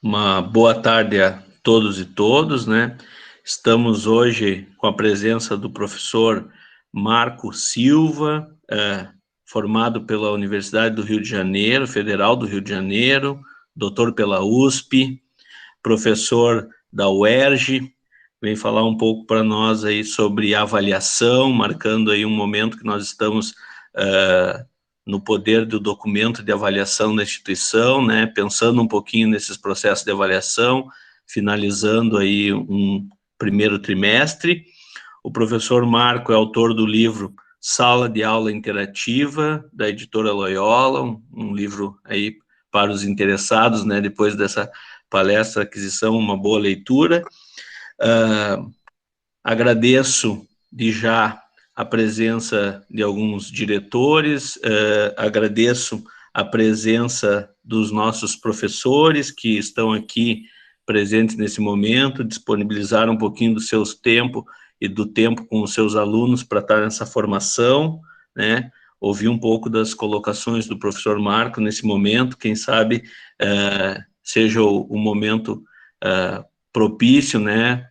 Uma boa tarde a todos e todas, né? Estamos hoje com a presença do professor Marco Silva, formado pela Universidade do Rio de Janeiro, Federal do Rio de Janeiro, doutor pela USP, professor da UERJ, vem falar um pouco para nós aí sobre avaliação, marcando aí um momento que nós estamos no poder do documento de avaliação da instituição, né, pensando um pouquinho nesses processos de avaliação, finalizando aí um primeiro trimestre. O professor Marco é autor do livro Sala de Aula Interativa, da editora Loyola, um livro aí para os interessados, né, depois dessa palestra, aquisição, uma boa leitura. Agradeço de já a presença de alguns diretores, agradeço a presença dos nossos professores que estão aqui presentes nesse momento, disponibilizaram um pouquinho do seu tempo e do tempo com os seus alunos para estar nessa formação, né? Ouvir um pouco das colocações do professor Marco nesse momento, quem sabe seja o momento propício, né,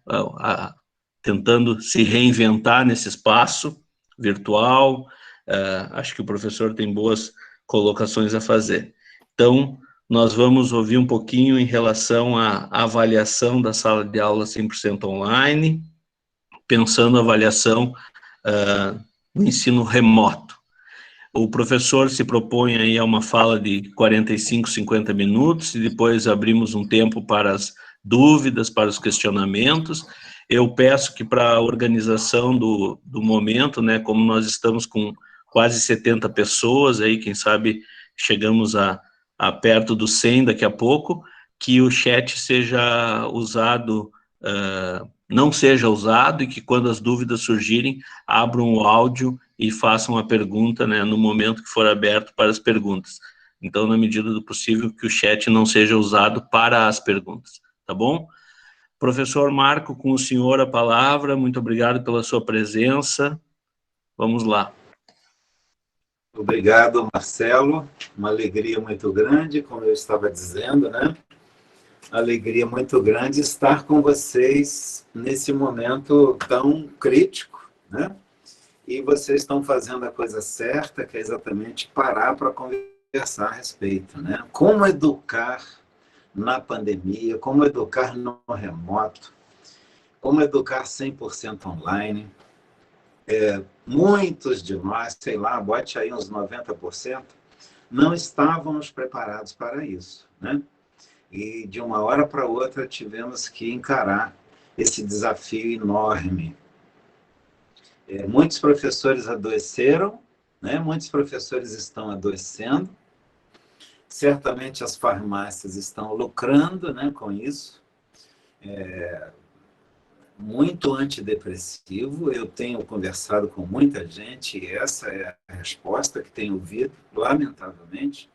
tentando se reinventar nesse espaço virtual. Acho que o professor tem boas colocações a fazer. Então, nós vamos ouvir um pouquinho em relação à avaliação da sala de aula 100% online, pensando a avaliação no ensino remoto. O professor se propõe aí a uma fala de 45, 50 minutos, e depois abrimos um tempo para as dúvidas, para os questionamentos. Eu peço que para a organização do momento, né, como nós estamos com quase 70 pessoas, aí, quem sabe chegamos a perto dos 100 daqui a pouco, que o chat seja usado, não seja usado, e que quando as dúvidas surgirem, abram o áudio e façam a pergunta, né, no momento que for aberto para as perguntas. Então, na medida do possível, que o chat não seja usado para as perguntas, tá bom? Professor Marco, com o senhor a palavra, muito obrigado pela sua presença. Vamos lá. Obrigado, Marcelo. Uma alegria muito grande, como eu estava dizendo, né? Alegria muito grande estar com vocês nesse momento tão crítico, né? E vocês estão fazendo a coisa certa, que é exatamente parar para conversar a respeito, né? Como educar na pandemia, como educar no remoto, como educar 100% online. Muitos de nós, sei lá, bote aí uns 90%, não estávamos preparados para isso, né? E de uma hora para outra tivemos que encarar esse desafio enorme. Muitos professores adoeceram, né? Muitos professores estão adoecendo. Certamente as farmácias estão lucrando, né, com isso. Muito antidepressivo. Eu tenho conversado com muita gente e essa é a resposta que tenho ouvido, lamentavelmente.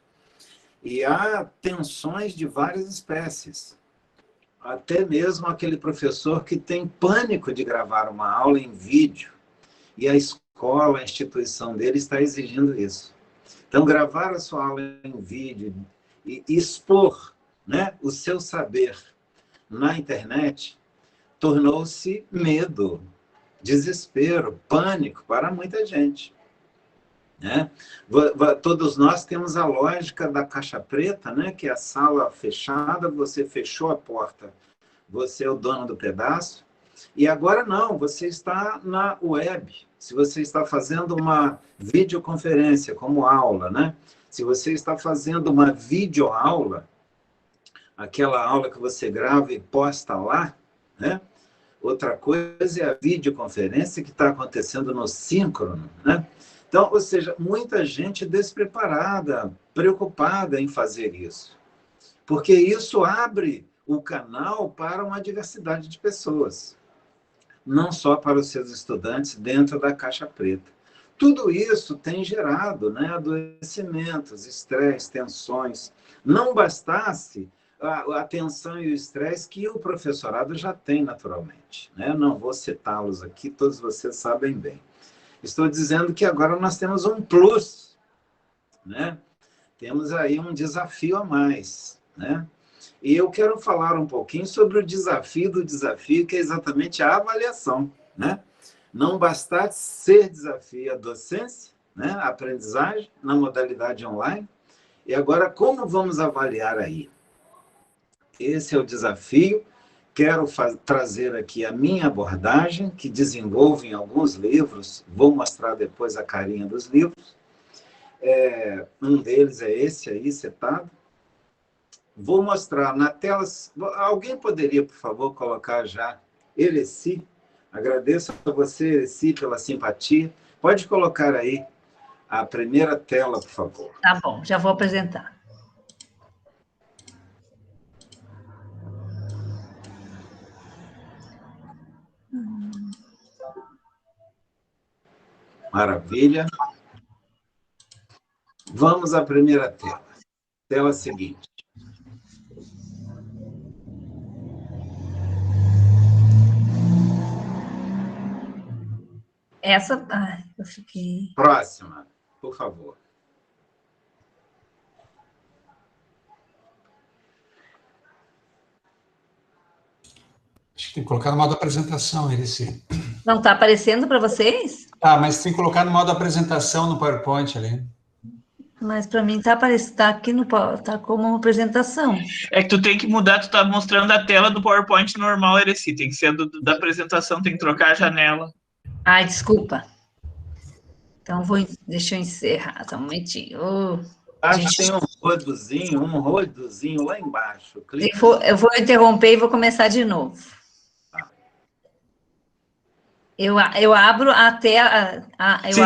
E há tensões de várias espécies. Até mesmo aquele professor que tem pânico de gravar uma aula em vídeo. E a escola, a instituição dele está exigindo isso. Então, gravar a sua aula em vídeo e expor, né, o seu saber na internet tornou-se medo, desespero, pânico para muita gente. Né? Todos nós temos a lógica da caixa preta, né? Que é a sala fechada, você fechou a porta, você é o dono do pedaço, e agora não, você está na web, se você está fazendo uma videoconferência como aula, né? Se você está fazendo uma videoaula, aquela aula que você grava e posta lá, né? Outra coisa é a videoconferência que está acontecendo no síncrono, né? Então, ou seja, muita gente despreparada, preocupada em fazer isso. Porque isso abre o canal para uma diversidade de pessoas. Não só para os seus estudantes dentro da caixa preta. Tudo isso tem gerado, né, adoecimentos, estresse, tensões. Não bastasse a tensão e o estresse que o professorado já tem naturalmente, né? Não vou citá-los aqui, todos vocês sabem bem. Estou dizendo que agora nós temos um plus, né? Temos aí um desafio a mais, né? E eu quero falar um pouquinho sobre o desafio do desafio, que é exatamente a avaliação, né? Não bastasse ser desafio a docência, né? A aprendizagem na modalidade online, e agora como vamos avaliar aí? Esse é o desafio. Quero trazer aqui a minha abordagem, que desenvolvo em alguns livros, vou mostrar depois a carinha dos livros. Um deles é esse aí, citado. Vou mostrar na tela. Alguém poderia, por favor, colocar já Ereci? Agradeço a você, Ereci, pela simpatia. Pode colocar aí a primeira tela, por favor. Tá bom, já vou apresentar. Maravilha. Vamos à primeira tela. Tela seguinte. Essa... Ai, eu fiquei... Próxima, por favor. Acho que tem que colocar no modo apresentação, Ereci. Não está aparecendo para vocês? Ah, mas tem que colocar no modo apresentação no PowerPoint ali. Mas para mim está aqui no tá como uma apresentação. É que tu tem que mudar, tu tá mostrando a tela do PowerPoint normal, Ereci, tem que ser da apresentação, tem que trocar a janela. Ai, desculpa. Então, deixa eu encerrar, só um momentinho. Acho que tem um rodozinho lá embaixo. Eu vou interromper e vou começar de novo. Eu abro a tela... Sim,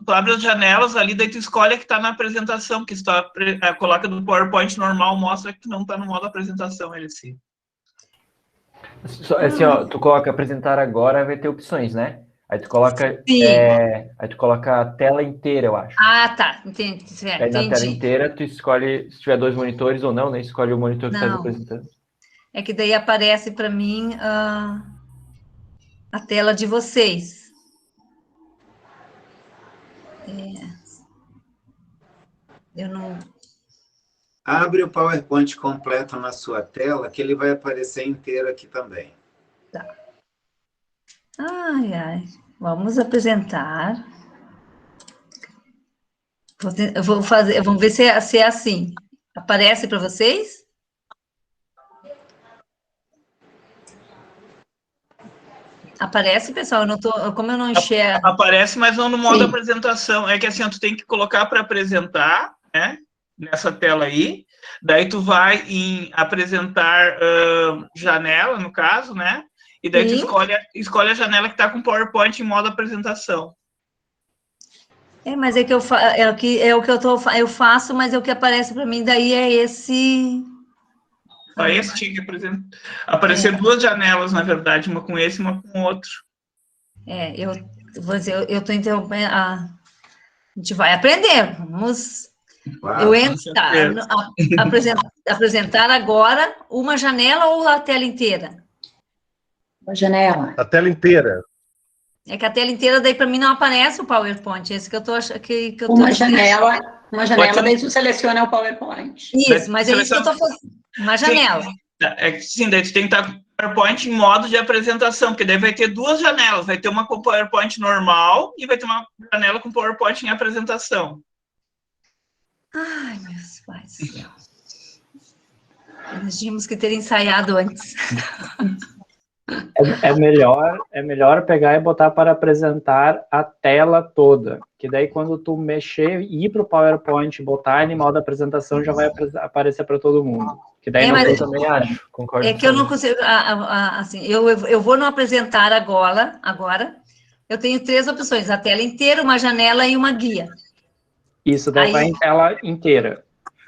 tu abre as janelas ali, daí tu escolhe a que está na apresentação, que se tu coloca no PowerPoint normal, mostra que não está no modo apresentação, ele sim. Assim, ó, tu coloca apresentar agora, vai ter opções, né? Aí tu coloca, aí tu coloca a tela inteira, eu acho. Ah, tá, entendi. Aí na tela inteira, tu escolhe, se tiver 2 monitores ou não, né? Escolhe o monitor que está apresentando. É que daí aparece para mim a tela de vocês. Eu não... Abre o PowerPoint completo na sua tela, que ele vai aparecer inteiro aqui também. Tá. Ai, ai. Vamos apresentar. Eu vou fazer, vamos ver se é assim. Aparece para vocês? Aparece, pessoal? Eu não tô, como eu não enxergo... Aparece, mas não no modo apresentação. É que assim, tu tem que colocar para apresentar, né? Nessa tela aí. Daí tu vai em apresentar janela, no caso, né? E daí tu escolhe a janela que está com PowerPoint em modo apresentação. Mas é que eu eu faço, mas é o que aparece para mim, daí é esse... Só esse tinha que aparecer 2 janelas, na verdade, uma com esse e uma com o outro. Eu vou dizer, eu estou interrompendo. A gente vai aprender. Vamos. Apresentar agora uma janela ou a tela inteira? Uma janela. A tela inteira. É que a tela inteira, daí para mim não aparece o PowerPoint. Esse que eu estou achando que eu uma janela, daí tu seleciona o PowerPoint. Isso, mas é isso que eu estou fazendo. Uma janela. Sim, daí tu tem que estar com o PowerPoint em modo de apresentação, porque daí vai ter 2 janelas, vai ter uma com PowerPoint normal e vai ter uma janela com PowerPoint em apresentação. Ai, meus pais do céu. Nós tínhamos que ter ensaiado antes. É melhor pegar e botar para apresentar a tela toda, que daí quando tu mexer e ir para o PowerPoint, botar em modo apresentação, já vai aparecer para todo mundo. Que daí eu também acho, concordo. É que eu não consigo, assim, eu vou não apresentar agora, eu tenho 3 opções, a tela inteira, uma janela e uma guia. Isso, daí vai em tela inteira.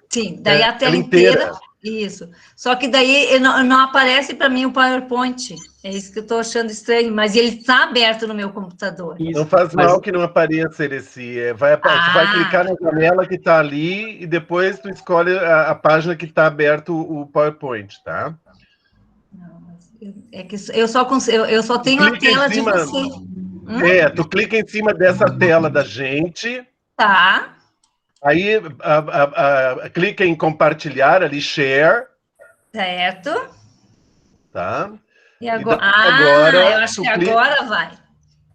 Sim, daí a tela inteira. Isso. Só que daí não aparece para mim o PowerPoint. É isso que eu estou achando estranho, mas ele está aberto no meu computador. Isso, não faz mal que não apareça, Ereci. Tu vai clicar na janela que está ali e depois tu escolhe a página que está aberto o PowerPoint, tá? Não, é que eu só tenho a tela de você. Tu clica em cima dessa tela da gente. Tá. Aí clica em compartilhar ali, share. Certo. Tá? E agora? Agora Eu acho que agora vai.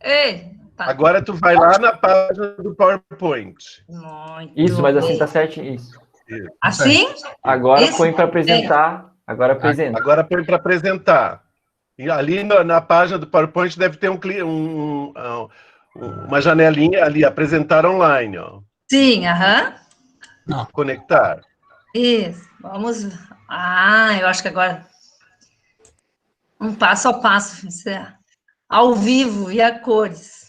Ei, agora tu vai lá na página do PowerPoint. Muito Isso, mas assim bem. tá certinho. Isso. Assim? Agora Isso? põe para apresentar. Agora apresenta. Agora põe para apresentar. E ali na página do PowerPoint deve ter uma janelinha ali, apresentar online, ó. Sim, aham. Conectar. Isso. Vamos. Eu acho que agora. Um passo ao passo. Isso é ao vivo e a cores.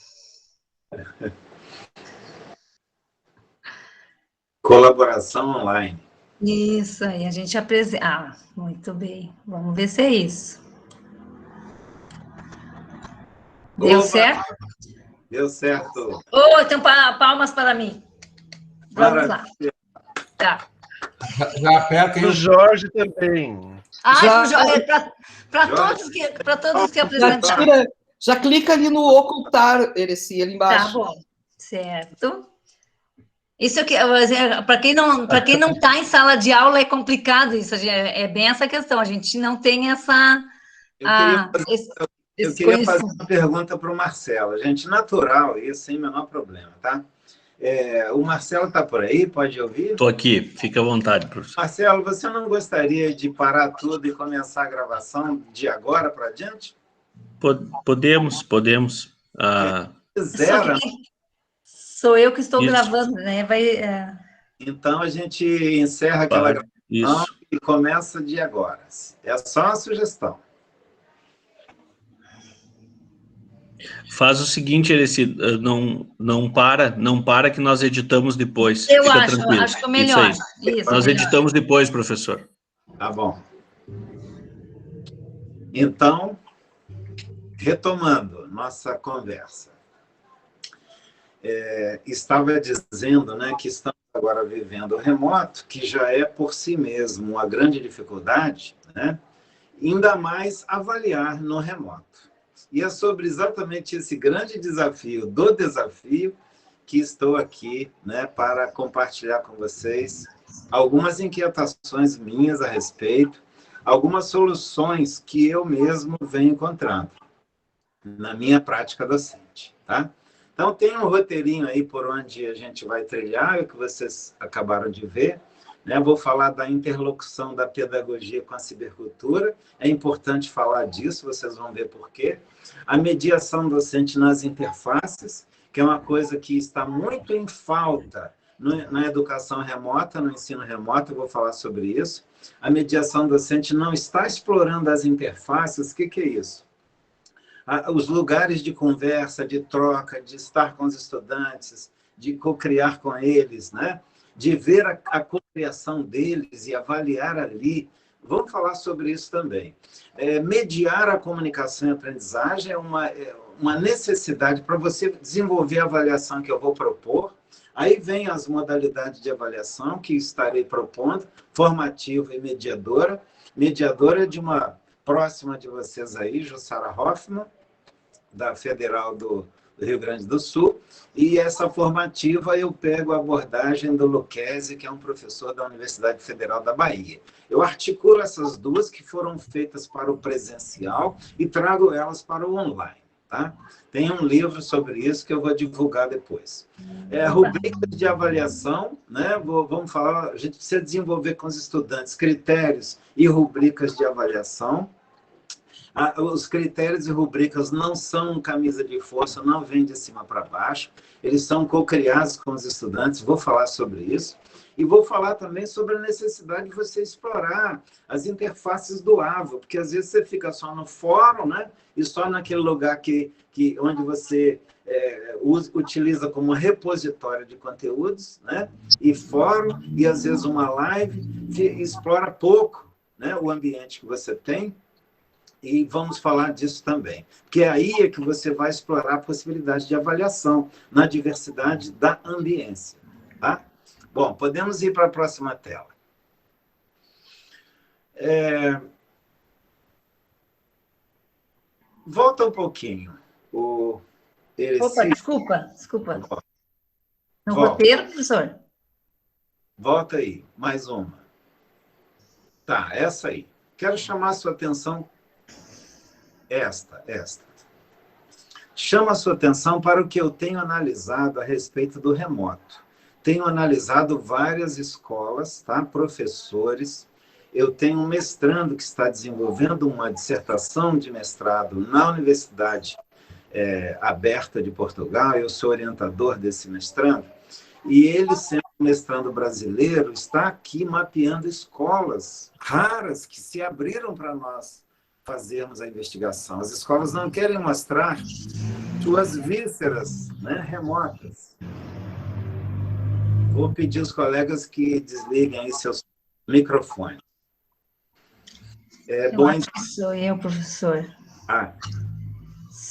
Colaboração online. Isso aí, a gente apresenta. Muito bem. Vamos ver se é isso. Deu certo? Deu certo. Então palmas para mim. Vamos lá. Tá. Já aperta E o Jorge também. Para todos que apresentaram. Já clica ali no ocultar, Erecy, ali embaixo. Tá bom. Certo. Isso aqui, para quem não está em sala de aula, é complicado isso. É bem essa questão. A gente não tem essa. Eu queria fazer uma pergunta para o Marcelo. Gente, natural, isso sem o menor problema, tá? O Marcelo está por aí? Pode ouvir? Estou aqui, fica à vontade, professor. Marcelo, você não gostaria de parar tudo e começar a gravação de agora para diante? Podemos. Sou eu que estou gravando, né? Então, a gente encerra aquela gravação e começa de agora. É só uma sugestão. Faz o seguinte, Erecy, não para que nós editamos depois. Eu Fica acho tranquilo. que é melhor. Isso, nós editamos depois, professor. Tá bom. Então, retomando nossa conversa. Estava dizendo, né, que estamos agora vivendo o remoto, que já é por si mesmo uma grande dificuldade, né? Ainda mais avaliar no remoto. E é sobre exatamente esse grande desafio que estou aqui, né, para compartilhar com vocês algumas inquietações minhas a respeito, algumas soluções que eu mesmo venho encontrando na minha prática docente, tá? Então, tem um roteirinho aí por onde a gente vai trilhar, o que vocês acabaram de ver, né? Vou falar da interlocução da pedagogia com a cibercultura. É importante falar disso, vocês vão ver por quê. A mediação docente nas interfaces, que é uma coisa que está muito em falta na educação remota, no ensino remoto, eu vou falar sobre isso. A mediação docente não está explorando as interfaces. O que é isso? Os lugares de conversa, de troca, de estar com os estudantes, de co-criar com eles, né? De ver a co-criação deles e avaliar ali. Vamos falar sobre isso também. Mediar a comunicação e aprendizagem é uma necessidade para você desenvolver a avaliação que eu vou propor. Aí vem as modalidades de avaliação que estarei propondo, formativa e mediadora. Mediadora de uma próxima de vocês aí, Jussara Hoffmann, da Federal do Rio Grande do Sul, e essa formativa eu pego a abordagem do Lucchesi, que é um professor da Universidade Federal da Bahia. Eu articulo essas duas que foram feitas para o presencial e trago elas para o online, tá? Tem um livro sobre isso que eu vou divulgar depois. Rubricas de avaliação, né? Vamos falar, a gente precisa desenvolver com os estudantes critérios e rubricas de avaliação. Os critérios e rubricas não são camisa de força, não vêm de cima para baixo, eles são co-criados com os estudantes, vou falar sobre isso. E vou falar também sobre a necessidade de você explorar as interfaces do AVA, porque às vezes você fica só no fórum, né? E só naquele lugar onde você utiliza como repositório de conteúdos, né? E fórum, e às vezes uma live, explora pouco, né, o ambiente que você tem. E vamos falar disso também. Porque aí é que você vai explorar a possibilidade de avaliação na diversidade da ambiência. Tá? Bom, podemos ir para a próxima tela. Volta um pouquinho. Opa, desculpa. No roteiro, professor? Volta aí, mais uma. Tá, essa aí. quero chamar a sua atenção esta. Chama a sua atenção para o que eu tenho analisado a respeito do remoto. Tenho analisado várias escolas, tá? Professores. Eu tenho um mestrando que está desenvolvendo uma dissertação de mestrado na Universidade Aberta de Portugal. Eu sou orientador desse mestrando. E ele, sendo mestrando brasileiro, está aqui mapeando escolas raras que se abriram para nós fazermos a investigação. As escolas não querem mostrar suas vísceras, né, remotas. Vou pedir aos colegas que desliguem aí seus microfones. Sou eu, professor. Ah.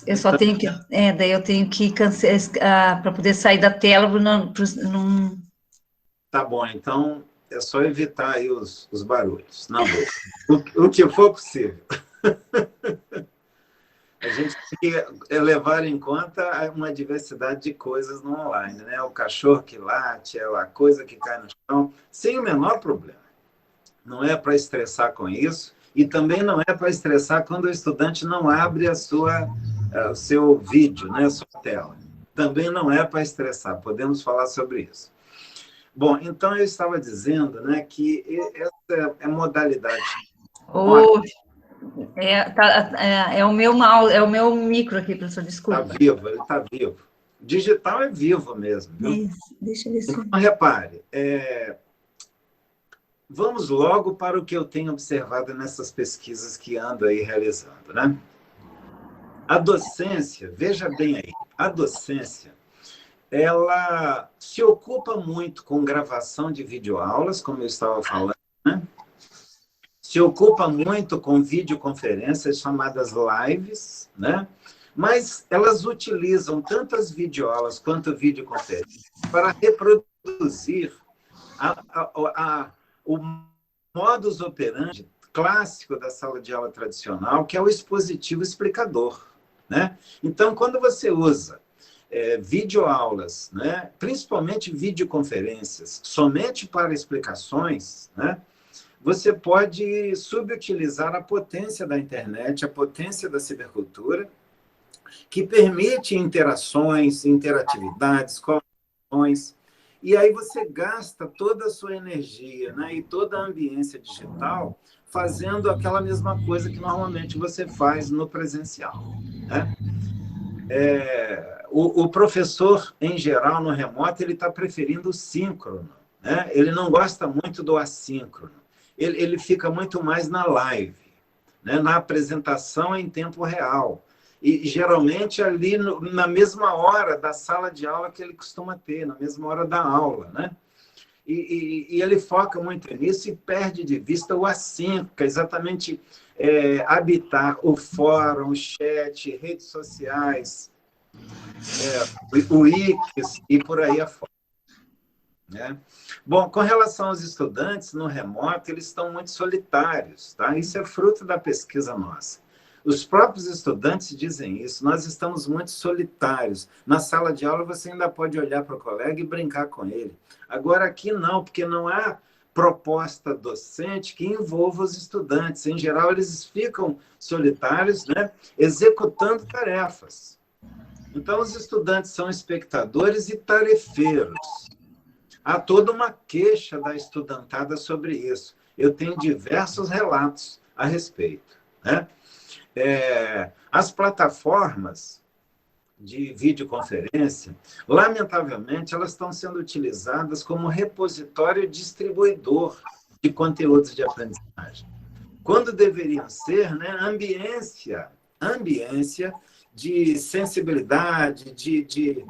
Eu só tenho que... daí eu tenho que cancelar para poder sair da tela. Não... Tá bom, então é só evitar aí os barulhos. Não, o que for possível. A gente tem que levar em conta uma diversidade de coisas no online, né? O cachorro que late, a coisa que cai no chão, sem o menor problema. Não é para estressar com isso, e também não é para estressar quando o estudante não abre o seu vídeo, né? A sua tela. Também não é para estressar, podemos falar sobre isso. Bom, então eu estava dizendo, né, que essa é a modalidade. É o meu mal, é o meu micro aqui, professor, desculpa. Está vivo, ele está vivo. Digital é vivo mesmo. Viu? Deixa eu ver se... Então, repare, vamos logo para o que eu tenho observado nessas pesquisas que ando aí realizando, né? A docência, veja bem aí, a docência, ela se ocupa muito com gravação de videoaulas, como eu estava falando, né? Se ocupa muito com videoconferências chamadas lives, né? Mas elas utilizam tanto as videoaulas quanto videoconferências para reproduzir o modus operandi clássico da sala de aula tradicional, que é o expositivo explicador, né? Então, quando você usa videoaulas, né, principalmente videoconferências, somente para explicações, né, você pode subutilizar a potência da internet, a potência da cibercultura, que permite interações, interatividades, colaborações, e aí você gasta toda a sua energia, né, e toda a ambiência digital fazendo aquela mesma coisa que normalmente você faz no presencial, né? O professor, em geral, no remoto, ele está preferindo o síncrono, né? Ele não gosta muito do assíncrono. Ele fica muito mais na live, né? Na apresentação em tempo real. E, geralmente, ali na mesma hora da sala de aula que ele costuma ter, na mesma hora da aula, né? E ele foca muito nisso e perde de vista o assíncrono, que é exatamente habitar o fórum, o chat, redes sociais, o Wix e por aí afora. Né? Bom, com relação aos estudantes no remoto, eles estão muito solitários, tá? Isso é fruto da pesquisa nossa. Os próprios estudantes dizem isso, nós estamos muito solitários. Na sala de aula você ainda pode olhar para o colega e brincar com ele. Agora aqui não, porque não há proposta docente que envolva os estudantes. Em geral, eles ficam solitários, né, executando tarefas. Então, os estudantes são espectadores e tarefeiros. Há toda uma queixa da estudantada sobre isso. Eu tenho diversos relatos a respeito, né? As plataformas de videoconferência, lamentavelmente, elas estão sendo utilizadas como repositório distribuidor de conteúdos de aprendizagem, quando deveriam ser, né, ambiência de sensibilidade, de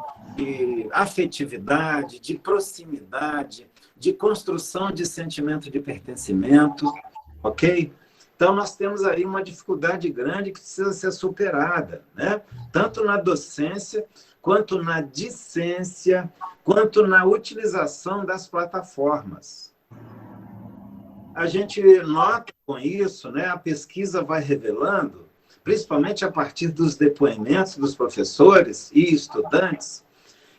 afetividade, de proximidade, de construção de sentimento de pertencimento, ok? Então, nós temos aí uma dificuldade grande que precisa ser superada, né? Tanto na docência, quanto na discência, quanto na utilização das plataformas. A gente nota com isso, né? A pesquisa vai revelando, principalmente a partir dos depoimentos dos professores e estudantes,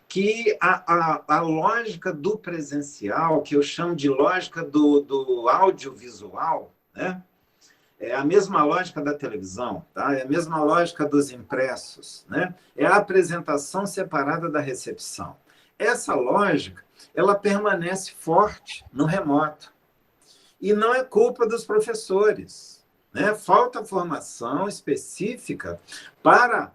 que a lógica do presencial, que eu chamo de lógica do audiovisual, né? É a mesma lógica da televisão, tá? É a mesma lógica dos impressos, né? É a apresentação separada da recepção. Essa lógica, ela permanece forte no remoto. E não é culpa dos professores, né? Falta formação específica para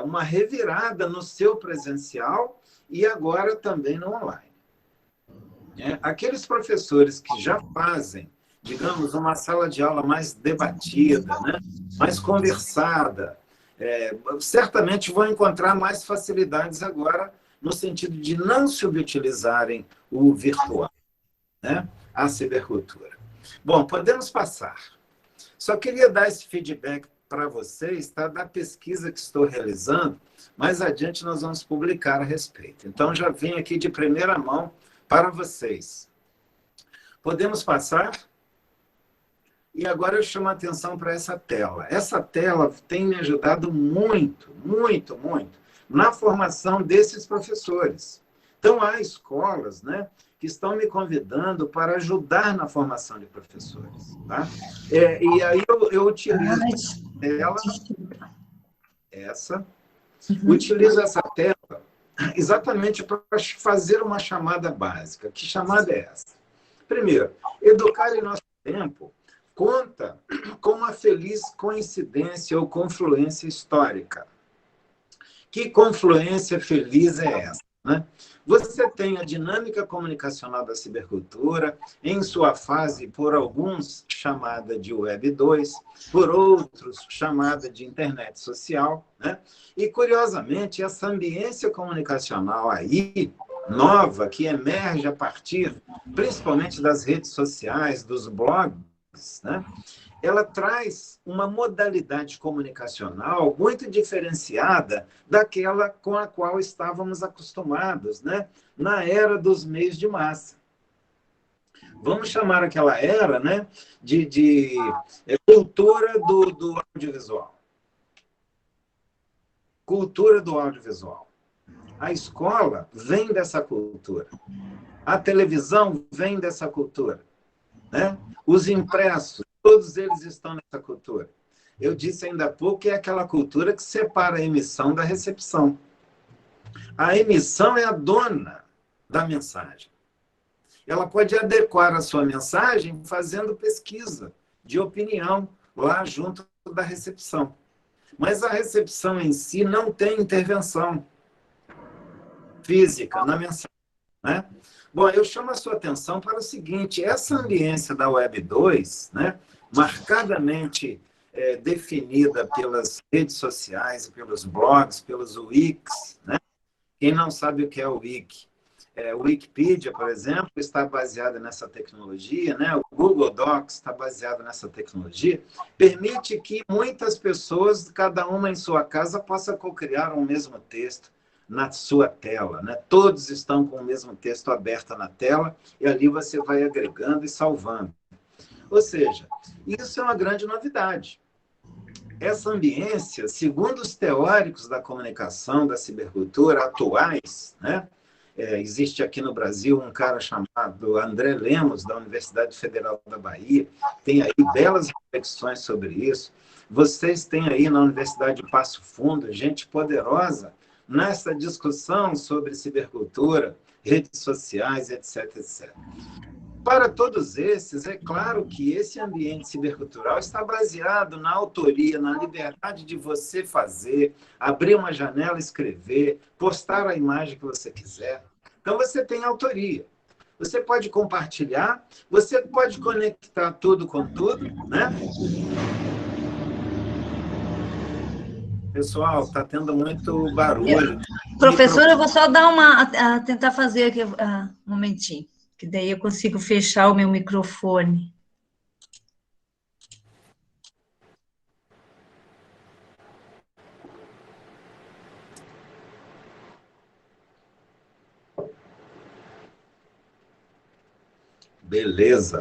uma revirada no seu presencial e agora também no online. Aqueles professores que já fazem, digamos, uma sala de aula mais debatida, né? Mais conversada, certamente vão encontrar mais facilidades agora no sentido de não subutilizarem o virtual, né? A cibercultura. Bom, podemos passar. Só queria dar esse feedback para vocês, tá? Da pesquisa que estou realizando, mais adiante nós vamos publicar a respeito. Então, já vim aqui de primeira mão para vocês. Podemos passar? E agora eu chamo a atenção para essa tela. Essa tela tem me ajudado muito, muito, muito na formação desses professores. Então, há escolas, né, que estão me convidando para ajudar na formação de professores. Tá? E aí eu utilizo a tela, utilizo essa tela exatamente para fazer uma chamada básica. Que chamada é essa? Primeiro, educar em nosso tempo conta com uma feliz coincidência ou confluência histórica. Que confluência feliz é essa, né? Você tem a dinâmica comunicacional da cibercultura, em sua fase, por alguns, chamada de Web 2, por outros, chamada de internet social, né? E, curiosamente, essa ambiência comunicacional aí, nova, que emerge a partir, principalmente das redes sociais, dos blogs, né? Ela traz uma modalidade comunicacional muito diferenciada daquela com a qual estávamos acostumados, né? Na era dos meios de massa. Vamos chamar aquela era, né, de cultura do audiovisual. Cultura do audiovisual. A escola vem dessa cultura. A televisão vem dessa cultura, né? Os impressos, todos eles estão nessa cultura. Eu disse ainda há pouco que é aquela cultura que separa a emissão da recepção. A emissão é a dona da mensagem. Ela pode adequar a sua mensagem fazendo pesquisa de opinião lá junto da recepção. Mas a recepção em si não tem intervenção física na mensagem, né? Bom, eu chamo a sua atenção para o seguinte, essa ambiência da Web 2, né, marcadamente definida pelas redes sociais, pelos blogs, pelos wikis, né? Quem não sabe o que é o wiki? O Wikipedia, por exemplo, está baseada nessa tecnologia, né? O Google Docs está baseado nessa tecnologia, permite que muitas pessoas, cada uma em sua casa, possa cocriar um mesmo texto na sua tela, né? Todos estão com o mesmo texto aberto na tela e ali você vai agregando e salvando. Ou seja, isso é uma grande novidade. Essa ambiência, segundo os teóricos da comunicação, da cibercultura atuais, né? Existe aqui no Brasil um cara chamado André Lemos, da Universidade Federal da Bahia, tem aí belas reflexões sobre isso. Vocês têm aí na Universidade de Passo Fundo gente poderosa nessa discussão sobre cibercultura, redes sociais, etc, etc. Para todos esses, é claro que esse ambiente cibercultural está baseado na autoria, na liberdade de você fazer, abrir uma janela, escrever, postar a imagem que você quiser. Então, você tem autoria. Você pode compartilhar, você pode conectar tudo com tudo, né? Pessoal, está tendo muito barulho. Professora, eu vou só dar tentar fazer aqui um momentinho, que daí eu consigo fechar o meu microfone. Beleza.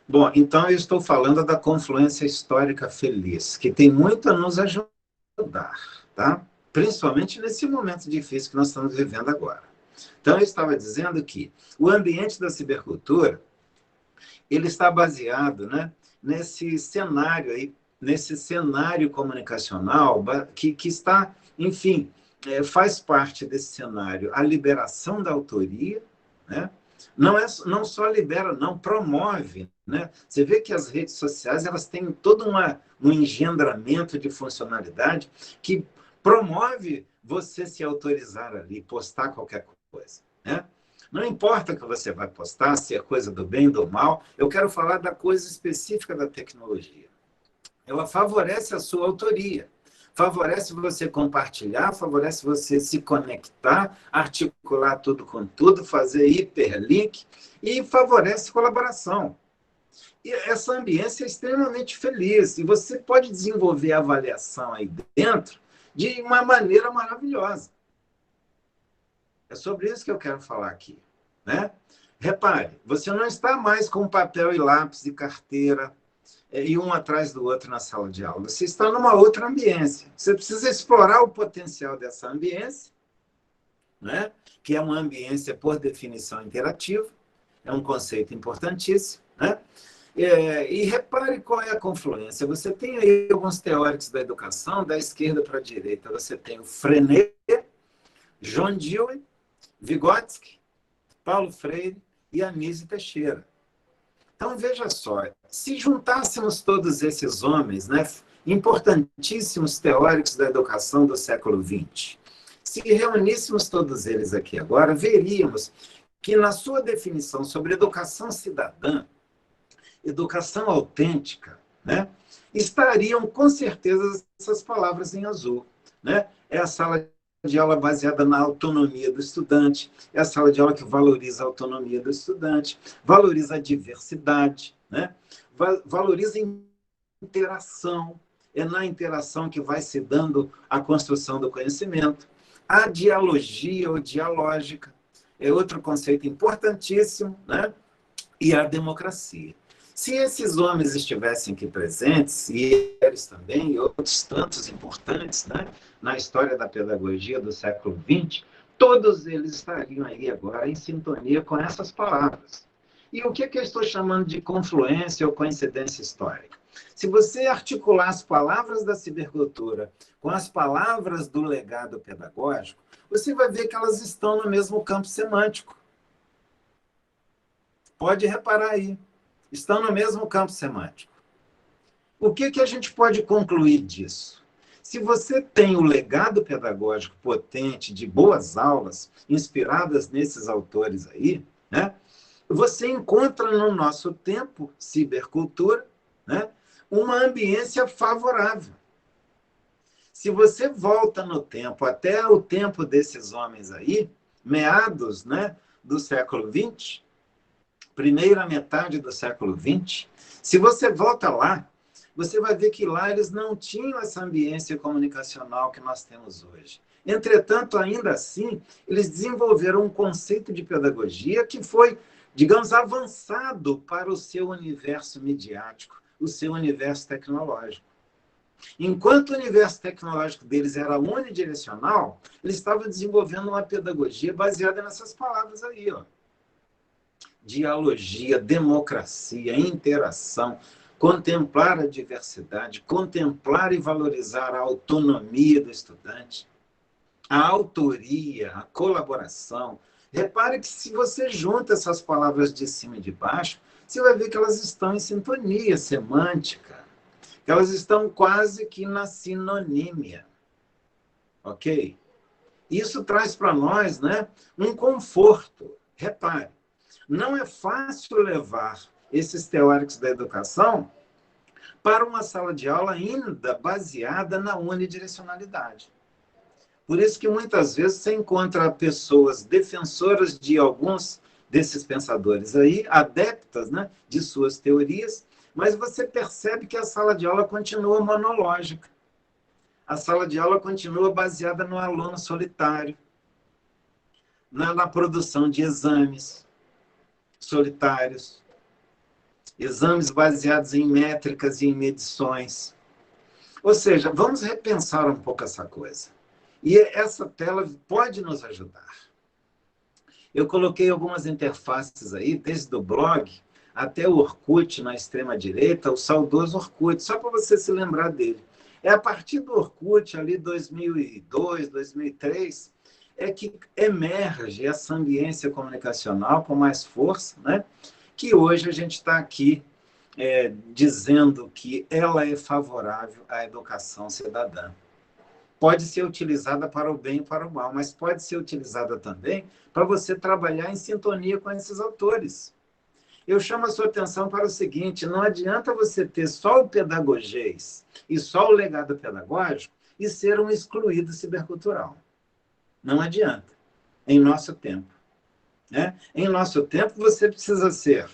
Bom, então eu estou falando da confluência histórica feliz, que tem muito a nos ajudar, tá? Principalmente nesse momento difícil que nós estamos vivendo agora. Então, eu estava dizendo que o ambiente da cibercultura, ele está baseado, né, nesse cenário aí, nesse cenário comunicacional que está, enfim, faz parte desse cenário a liberação da autoria, né? Não só libera, não, promove, né? Você vê que as redes sociais elas têm todo um engendramento de funcionalidade que promove você se autorizar ali, postar qualquer coisa, né? Não importa o que você vai postar, se é coisa do bem ou do mal, eu quero falar da coisa específica da tecnologia. Ela favorece a sua autoria, favorece você compartilhar, favorece você se conectar, articular tudo com tudo, fazer hiperlink e favorece colaboração. E essa ambiência é extremamente feliz e você pode desenvolver a avaliação aí dentro de uma maneira maravilhosa. É sobre isso que eu quero falar aqui, né? Repare, você não está mais com papel e lápis e carteira e um atrás do outro na sala de aula. Você está numa outra ambiência. Você precisa explorar o potencial dessa ambiência, né? Que é uma ambiência, por definição, interativa. É um conceito importantíssimo, né? E repare qual é a confluência. Você tem aí alguns teóricos da educação, da esquerda para a direita. Você tem o Freinet, John Dewey, Vygotsky, Paulo Freire e Anísio Teixeira. Então, veja só, se juntássemos todos esses homens, né, importantíssimos teóricos da educação do século XX, se reuníssemos todos eles aqui agora, veríamos que, na sua definição sobre educação cidadã, educação autêntica, né, estariam, com certeza, essas palavras em azul, né? É a sala de aula baseada na autonomia do estudante, é a sala de aula que valoriza a autonomia do estudante, valoriza a diversidade, né? Valoriza a interação, é na interação que vai se dando a construção do conhecimento. A dialogia ou dialógica é outro conceito importantíssimo, né? E a democracia. Se esses homens estivessem aqui presentes, e eles também, e outros tantos importantes, né, na história da pedagogia do século XX, todos eles estariam aí agora em sintonia com essas palavras. E o que eu estou chamando de confluência ou coincidência histórica? Se você articular as palavras da cibercultura com as palavras do legado pedagógico, você vai ver que elas estão no mesmo campo semântico. Pode reparar aí. Estão no mesmo campo semântico. O que a gente pode concluir disso? Se você tem o legado pedagógico potente de boas aulas, inspiradas nesses autores aí, né, você encontra no nosso tempo, cibercultura, né, uma ambiência favorável. Se você volta no tempo, até o tempo desses homens aí, meados, né, do século XX, primeira metade do século XX, se você volta lá, você vai ver que lá eles não tinham essa ambiência comunicacional que nós temos hoje. Entretanto, ainda assim, eles desenvolveram um conceito de pedagogia que foi, digamos, avançado para o seu universo midiático, o seu universo tecnológico. Enquanto o universo tecnológico deles era unidirecional, eles estavam desenvolvendo uma pedagogia baseada nessas palavras aí, ó. Dialogia, democracia, interação, contemplar a diversidade, contemplar e valorizar a autonomia do estudante, a autoria, a colaboração. Repare que se você junta essas palavras de cima e de baixo, você vai ver que elas estão em sintonia semântica, que elas estão quase que na sinonímia. Ok? Isso traz para nós, né, um conforto. Repare, não é fácil levar esses teóricos da educação para uma sala de aula ainda baseada na unidirecionalidade. Por isso que muitas vezes você encontra pessoas defensoras de alguns desses pensadores aí, adeptas, né, de suas teorias, mas você percebe que a sala de aula continua monológica. A sala de aula continua baseada no aluno solitário, na produção de exames solitários, exames baseados em métricas e em medições. Ou seja, vamos repensar um pouco essa coisa. E essa tela pode nos ajudar. Eu coloquei algumas interfaces aí, desde o blog até o Orkut na extrema-direita, o saudoso Orkut, só para você se lembrar dele. É a partir do Orkut, ali 2002, 2003, é que emerge essa ambiência comunicacional com mais força, né? Que hoje a gente está aqui dizendo que ela é favorável à educação cidadã. Pode ser utilizada para o bem e para o mal, mas pode ser utilizada também para você trabalhar em sintonia com esses autores. Eu chamo a sua atenção para o seguinte: não adianta você ter só o pedagogês e só o legado pedagógico e ser um excluído cibercultural. Não adianta, em nosso tempo. Né? Em nosso tempo, você precisa ser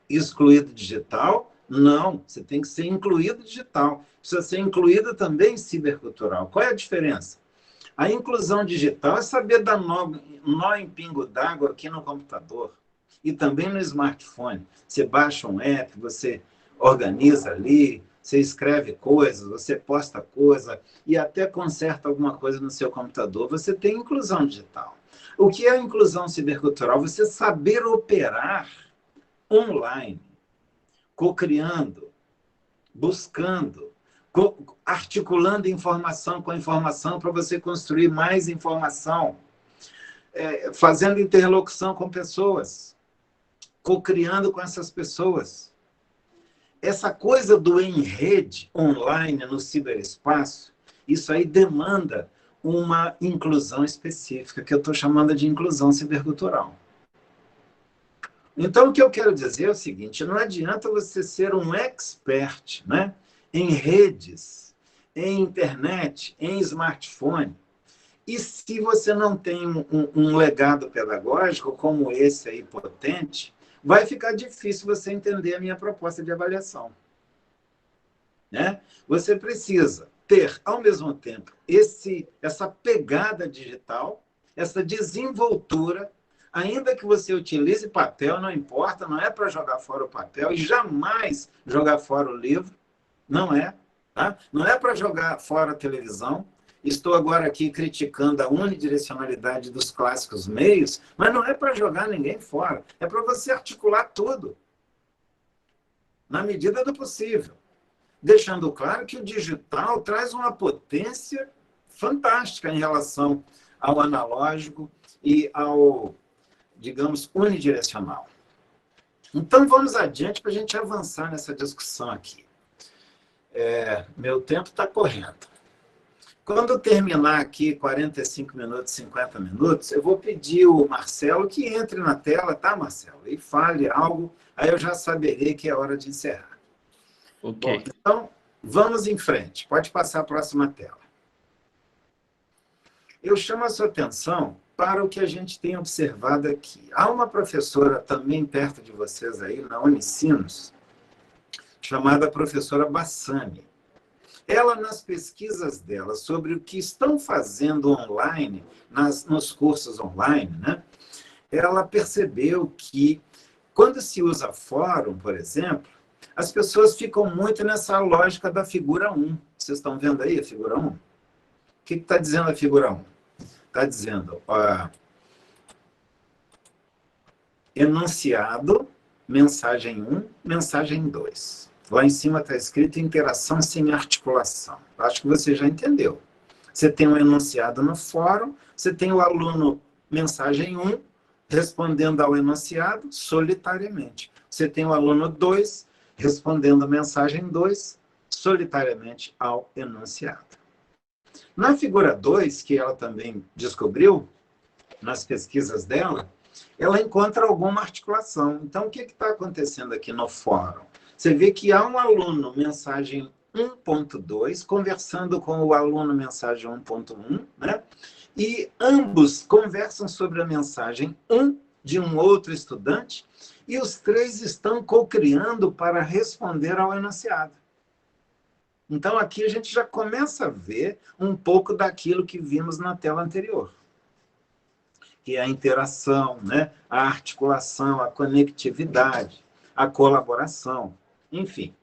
excluído digital? Não, você tem que ser incluído digital. Precisa ser incluído também cibercultural. Qual é a diferença? A inclusão digital é saber dar nó em pingo d'água aqui no computador e também no smartphone. Você baixa um app, você organiza ali, você escreve coisas, você posta coisa e até conserta alguma coisa no seu computador. Você tem inclusão digital. O que é a inclusão cibercultural? Você saber operar online, co-criando, buscando, articulando informação com informação para você construir mais informação, fazendo interlocução com pessoas, co-criando com essas pessoas. Essa coisa do em rede, online, no ciberespaço, isso aí demanda uma inclusão específica, que eu estou chamando de inclusão cibercultural. Então, o que eu quero dizer é o seguinte: não adianta você ser um expert, né, em redes, em internet, em smartphone, e se você não tem um legado pedagógico como esse aí potente, vai ficar difícil você entender a minha proposta de avaliação. Né? Você precisa ter, ao mesmo tempo, essa pegada digital, essa desenvoltura. Ainda que você utilize papel, não importa, não é para jogar fora o papel e jamais jogar fora o livro, não é. Tá? Não é para jogar fora a televisão. Estou agora aqui criticando a unidirecionalidade dos clássicos meios, mas não é para jogar ninguém fora, é para você articular tudo, na medida do possível. Deixando claro que o digital traz uma potência fantástica em relação ao analógico e ao, digamos, unidirecional. Então, vamos adiante para a gente avançar nessa discussão aqui. Meu tempo está correndo. Quando terminar aqui 45 minutos, 50 minutos, eu vou pedir o Marcelo que entre na tela, tá, Marcelo? E fale algo, aí eu já saberei que é hora de encerrar. Ok. Bom, então, vamos em frente. Pode passar a próxima tela. Eu chamo a sua atenção para o que a gente tem observado aqui. Há uma professora também perto de vocês aí, na Unicinos, chamada professora Bassani. Ela, nas pesquisas dela sobre o que estão fazendo online, nos cursos online, né, ela percebeu que, quando se usa fórum, por exemplo, as pessoas ficam muito nessa lógica da figura 1. Vocês estão vendo aí a figura 1? O que está dizendo a figura 1? Está dizendo, enunciado, mensagem 1, mensagem 2. Lá em cima está escrito interação sem articulação. Acho que você já entendeu. Você tem um enunciado no fórum, você tem o aluno mensagem 1 respondendo ao enunciado solitariamente. Você tem o aluno 2 respondendo a mensagem 2 solitariamente ao enunciado. Na figura 2, que ela também descobriu, nas pesquisas dela, ela encontra alguma articulação. Então, o que está acontecendo aqui no fórum? Você vê que há um aluno mensagem 1.2 conversando com o aluno mensagem 1.1, né? E ambos conversam sobre a mensagem 1 de um outro estudante e os três estão co-criando para responder ao enunciado. Então, aqui a gente já começa a ver um pouco daquilo que vimos na tela anterior, que é a interação, né? A articulação, a conectividade, a colaboração, enfim.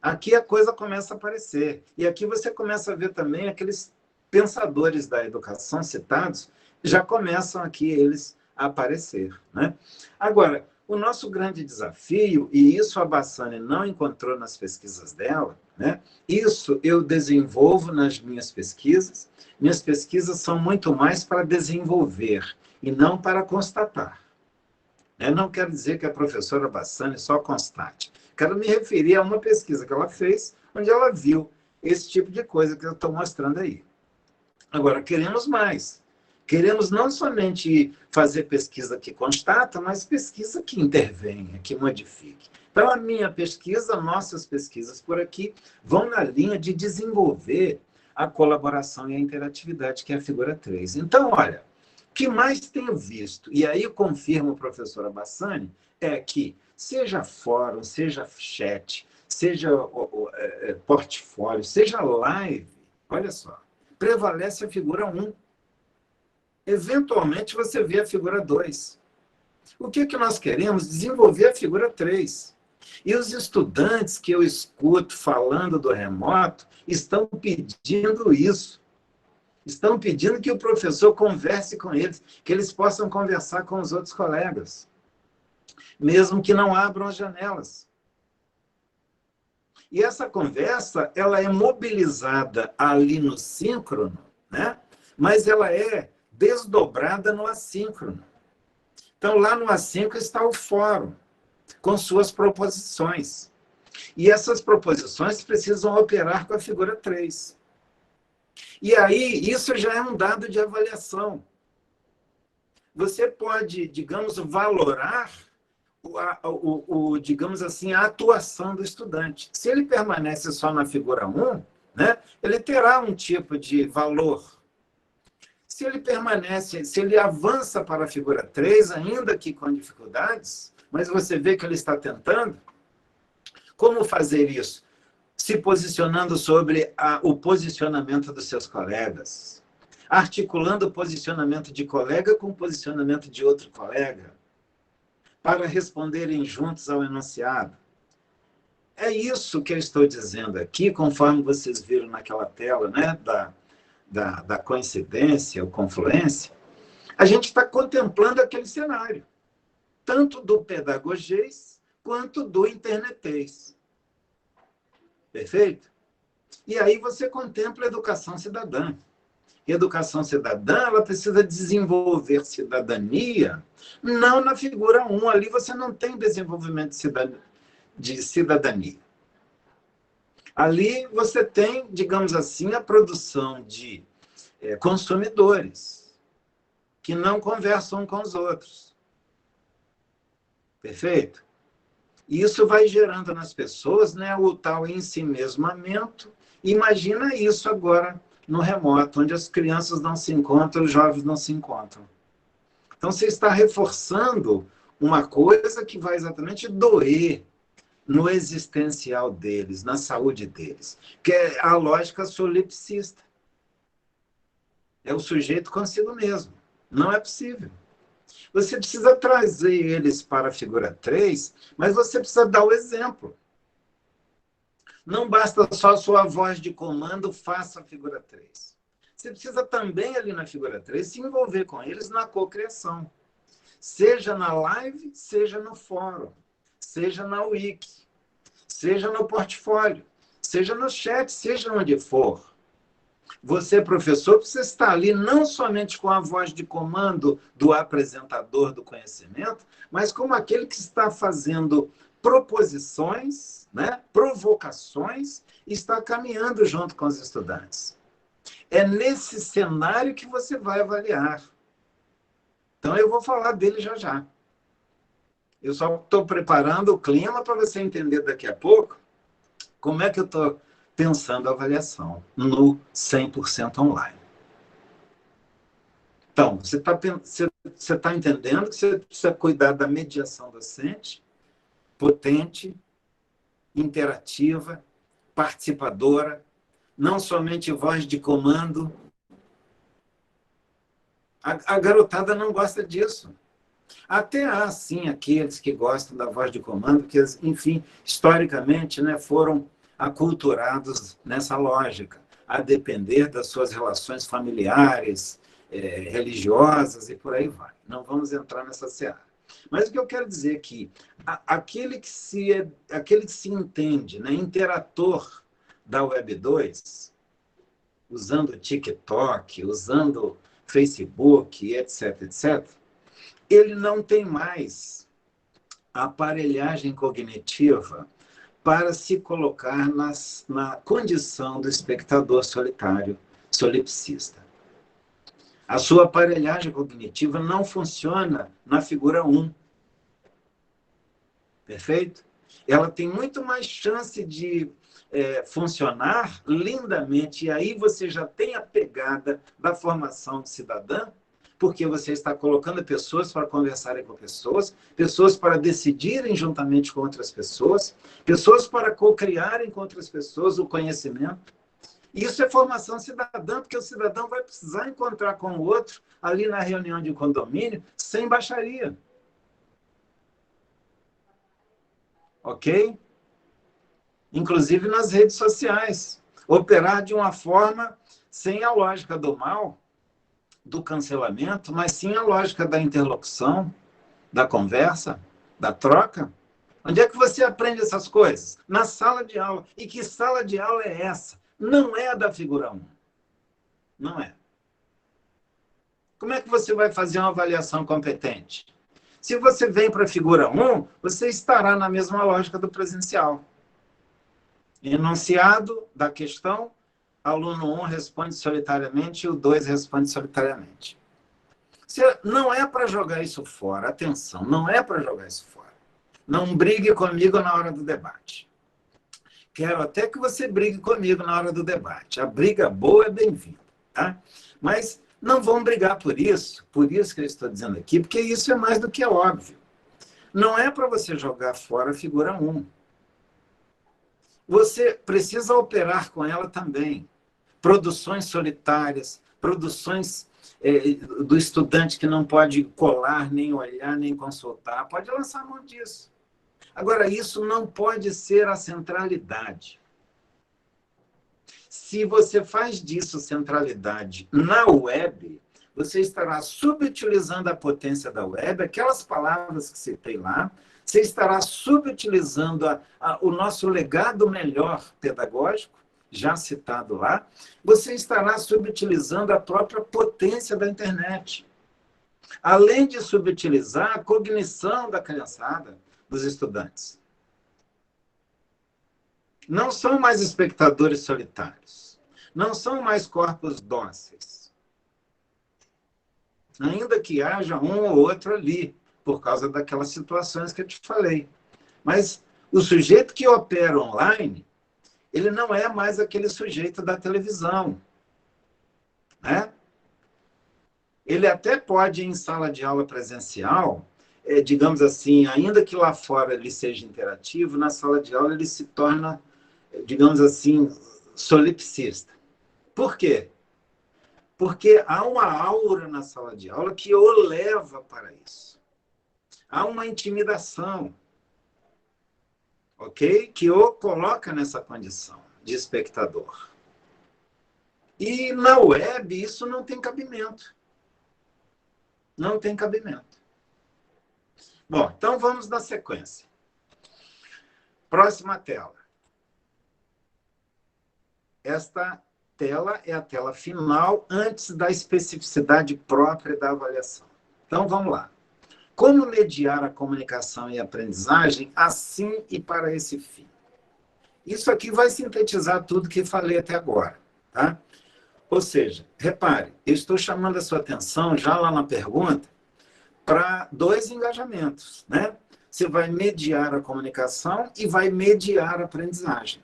Aqui a coisa começa a aparecer. E aqui você começa a ver também aqueles pensadores da educação citados, já começam aqui eles a aparecer, né? Agora, O nosso grande desafio, e isso a Bassani não encontrou nas pesquisas dela, né? Isso eu desenvolvo nas minhas pesquisas. Minhas pesquisas são muito mais para desenvolver e não para constatar. Eu não quero dizer que a professora Bassani só constate. Quero me referir a uma pesquisa que ela fez, onde ela viu esse tipo de coisa que eu estou mostrando aí. Agora, queremos mais. Queremos não somente fazer pesquisa que constata, mas pesquisa que intervenha, que modifique. Então, a minha pesquisa, nossas pesquisas por aqui, vão na linha de desenvolver a colaboração e a interatividade, que é a figura 3. Então, olha, o que mais tenho visto, e aí eu confirmo, professora Bassani, é que seja fórum, seja chat, seja portfólio, seja live, olha só, prevalece a figura 1. Eventualmente, você vê a figura 2. O que nós queremos? Desenvolver a figura 3. E os estudantes que eu escuto falando do remoto estão pedindo isso. Estão pedindo que o professor converse com eles, que eles possam conversar com os outros colegas, mesmo que não abram as janelas. E essa conversa, ela é mobilizada ali no síncrono, né? Mas ela é desdobrada no assíncrono. Então, lá no assíncrono está o fórum, com suas proposições. E essas proposições precisam operar com a figura 3. E aí, isso já é um dado de avaliação. Você pode, digamos, valorar, digamos assim, a atuação do estudante. Se ele permanece só na figura 1, né, ele terá um tipo de valor. Se ele permanece, se ele avança para a figura 3, ainda que com dificuldades, mas você vê que ele está tentando, como fazer isso? Se posicionando sobre o posicionamento dos seus colegas, articulando o posicionamento de colega com o posicionamento de outro colega, para responderem juntos ao enunciado. É isso que eu estou dizendo aqui, conforme vocês viram naquela tela, né, da coincidência ou confluência, a gente está contemplando aquele cenário, tanto do pedagogês quanto do internetês. Perfeito? E aí você contempla a educação cidadã. E a educação cidadã, ela precisa desenvolver cidadania, não na figura 1, ali você não tem desenvolvimento de cidadania. Ali você tem, digamos assim, a produção de consumidores que não conversam com os outros. Perfeito? E isso vai gerando nas pessoas, né, o tal ensimesmamento. Imagina isso agora no remoto, onde as crianças não se encontram, os jovens não se encontram. Então, você está reforçando uma coisa que vai exatamente doer no existencial deles, na saúde deles, que é a lógica solipsista. É o sujeito consigo mesmo. Não é possível. Você precisa trazer eles para a figura 3, mas você precisa dar o exemplo. Não basta só a sua voz de comando, faça a figura 3. Você precisa também, ali na figura 3, se envolver com eles na cocriação. Seja na live, seja no fórum, seja na wiki, seja no portfólio, seja no chat, seja onde for. Você, professor, precisa estar ali não somente com a voz de comando do apresentador do conhecimento, mas como aquele que está fazendo proposições, né, provocações, e está caminhando junto com os estudantes. É nesse cenário que você vai avaliar. Então, eu vou falar dele já já. Eu só estou preparando o clima para você entender daqui a pouco como é que eu estou pensando a avaliação no 100% online. Então, você está entendendo que você precisa cuidar da mediação docente, potente, interativa, participadora, não somente voz de comando. A garotada não gosta disso. Até há, sim, aqueles que gostam da voz de comando, que, enfim, historicamente, né, foram aculturados nessa lógica, a depender das suas relações familiares, religiosas e por aí vai. Não vamos entrar nessa seara. Mas o que eu quero dizer é que aquele que se entende, né, interator da Web 2, usando TikTok, usando Facebook, etc., etc., ele não tem mais a aparelhagem cognitiva para se colocar na condição do espectador solitário, solipsista. A sua aparelhagem cognitiva não funciona na figura 1. Perfeito? Ela tem muito mais chance de funcionar lindamente, e aí você já tem a pegada da formação cidadã, porque você está colocando pessoas para conversarem com pessoas, pessoas para decidirem juntamente com outras pessoas, pessoas para co-criarem com outras pessoas o conhecimento. Isso é formação cidadã, porque o cidadão vai precisar encontrar com o outro ali na reunião de condomínio sem baixaria. Ok? Inclusive nas redes sociais. Operar de uma forma sem a lógica do mal, do cancelamento, mas sim a lógica da interlocução, da conversa, da troca. Onde é que você aprende essas coisas? Na sala de aula. E que sala de aula é essa? Não é a da figura 1. Não é. Como é que você vai fazer uma avaliação competente? Se você vem para a figura 1, você estará na mesma lógica do presencial. Enunciado da questão, aluno 1 responde solitariamente e o 2 responde solitariamente. Não é para jogar isso fora, atenção, não é para jogar isso fora. Não brigue comigo na hora do debate. Quero até que você brigue comigo na hora do debate. A briga boa é bem-vinda, tá? Mas não vão brigar por isso que eu estou dizendo aqui, porque isso é mais do que óbvio. Não é para você jogar fora a figura 1. Você precisa operar com ela também. Produções solitárias, produções do estudante que não pode colar, nem olhar, nem consultar. Pode lançar mão disso. Agora, isso não pode ser a centralidade. Se você faz disso centralidade na web, você estará subutilizando a potência da web, aquelas palavras que citei lá, você estará subutilizando o nosso legado melhor pedagógico, já citado lá, você estará subutilizando a própria potência da internet. Além de subutilizar a cognição da criançada, dos estudantes. Não são mais espectadores solitários. Não são mais corpos dóceis. Ainda que haja um ou outro ali, por causa daquelas situações que eu te falei. Mas o sujeito que opera online, ele não é mais aquele sujeito da televisão. Né? Ele até pode, em sala de aula presencial, digamos assim, ainda que lá fora ele seja interativo, na sala de aula ele se torna, digamos assim, solipsista. Por quê? Porque há uma aura na sala de aula que o leva para isso. Há uma intimidação, ok? Que o coloca nessa condição de espectador. E na web isso não tem cabimento. Não tem cabimento. Bom, então vamos na sequência. Próxima tela. Esta tela é a tela final antes da especificidade própria da avaliação. Então, vamos lá. Como mediar a comunicação e a aprendizagem assim e para esse fim? Isso aqui vai sintetizar tudo que falei até agora, tá? Ou seja, repare, eu estou chamando a sua atenção já lá na pergunta para 2 engajamentos, né? Você vai mediar a comunicação e vai mediar a aprendizagem.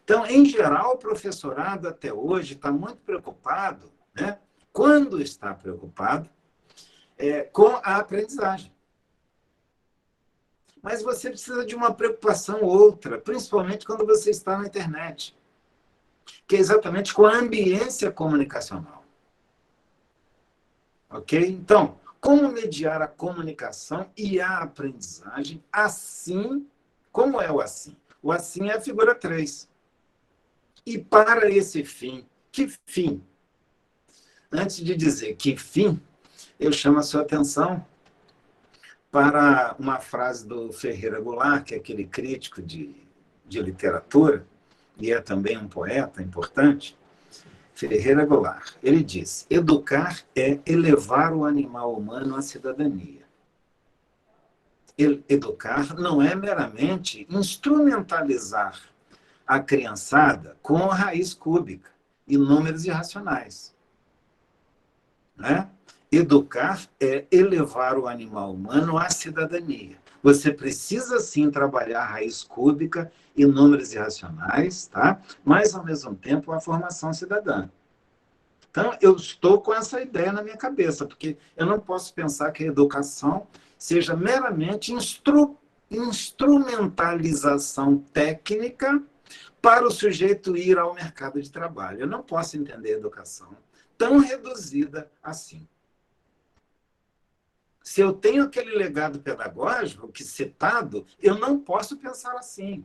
Então, em geral, o professorado até hoje está muito preocupado, né? Quando está preocupado, com a aprendizagem. Mas você precisa de uma preocupação outra, principalmente quando você está na internet, que é exatamente com a ambiência comunicacional. Ok? Então, como mediar a comunicação e a aprendizagem assim, como é o assim? O assim é a figura 3. E para esse fim, que fim? Antes de dizer que fim, eu chamo a sua atenção para uma frase do Ferreira Goulart, que é aquele crítico de literatura, e é também um poeta importante, Ferreira Goulart. Ele diz: educar é elevar o animal humano à cidadania. Educar não é meramente instrumentalizar a criançada com raiz cúbica e números irracionais. Né? Educar é elevar o animal humano à cidadania. Você precisa, sim, trabalhar a raiz cúbica e números irracionais, tá? Mas, ao mesmo tempo, a formação cidadã. Então, eu estou com essa ideia na minha cabeça, porque eu não posso pensar que a educação seja meramente instrumentalização técnica para o sujeito ir ao mercado de trabalho. Eu não posso entender a educação tão reduzida assim. Se eu tenho aquele legado pedagógico que citado, eu não posso pensar assim.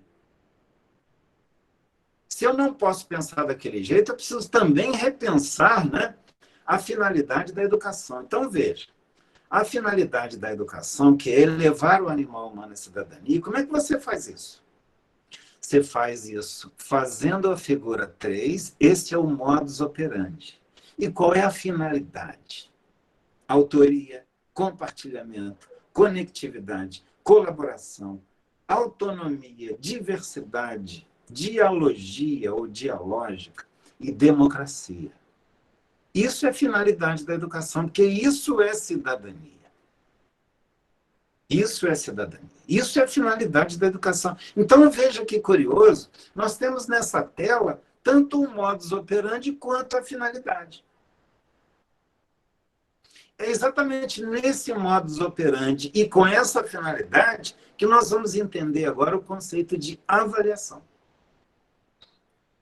Se eu não posso pensar daquele jeito, eu preciso também repensar, né, a finalidade da educação. Então, veja, a finalidade da educação, que é elevar o animal humano à cidadania, como é que você faz isso? Você faz isso fazendo a figura 3, esse é o modus operandi. E qual é a finalidade? Autoria, compartilhamento, conectividade, colaboração, autonomia, diversidade, dialogia ou dialógica e democracia. Isso é finalidade da educação, porque isso é cidadania. Isso é cidadania. Isso é a finalidade da educação. Então, veja que curioso, nós temos nessa tela tanto o modus operandi quanto a finalidade. É exatamente nesse modus operandi e com essa finalidade que nós vamos entender agora o conceito de avaliação.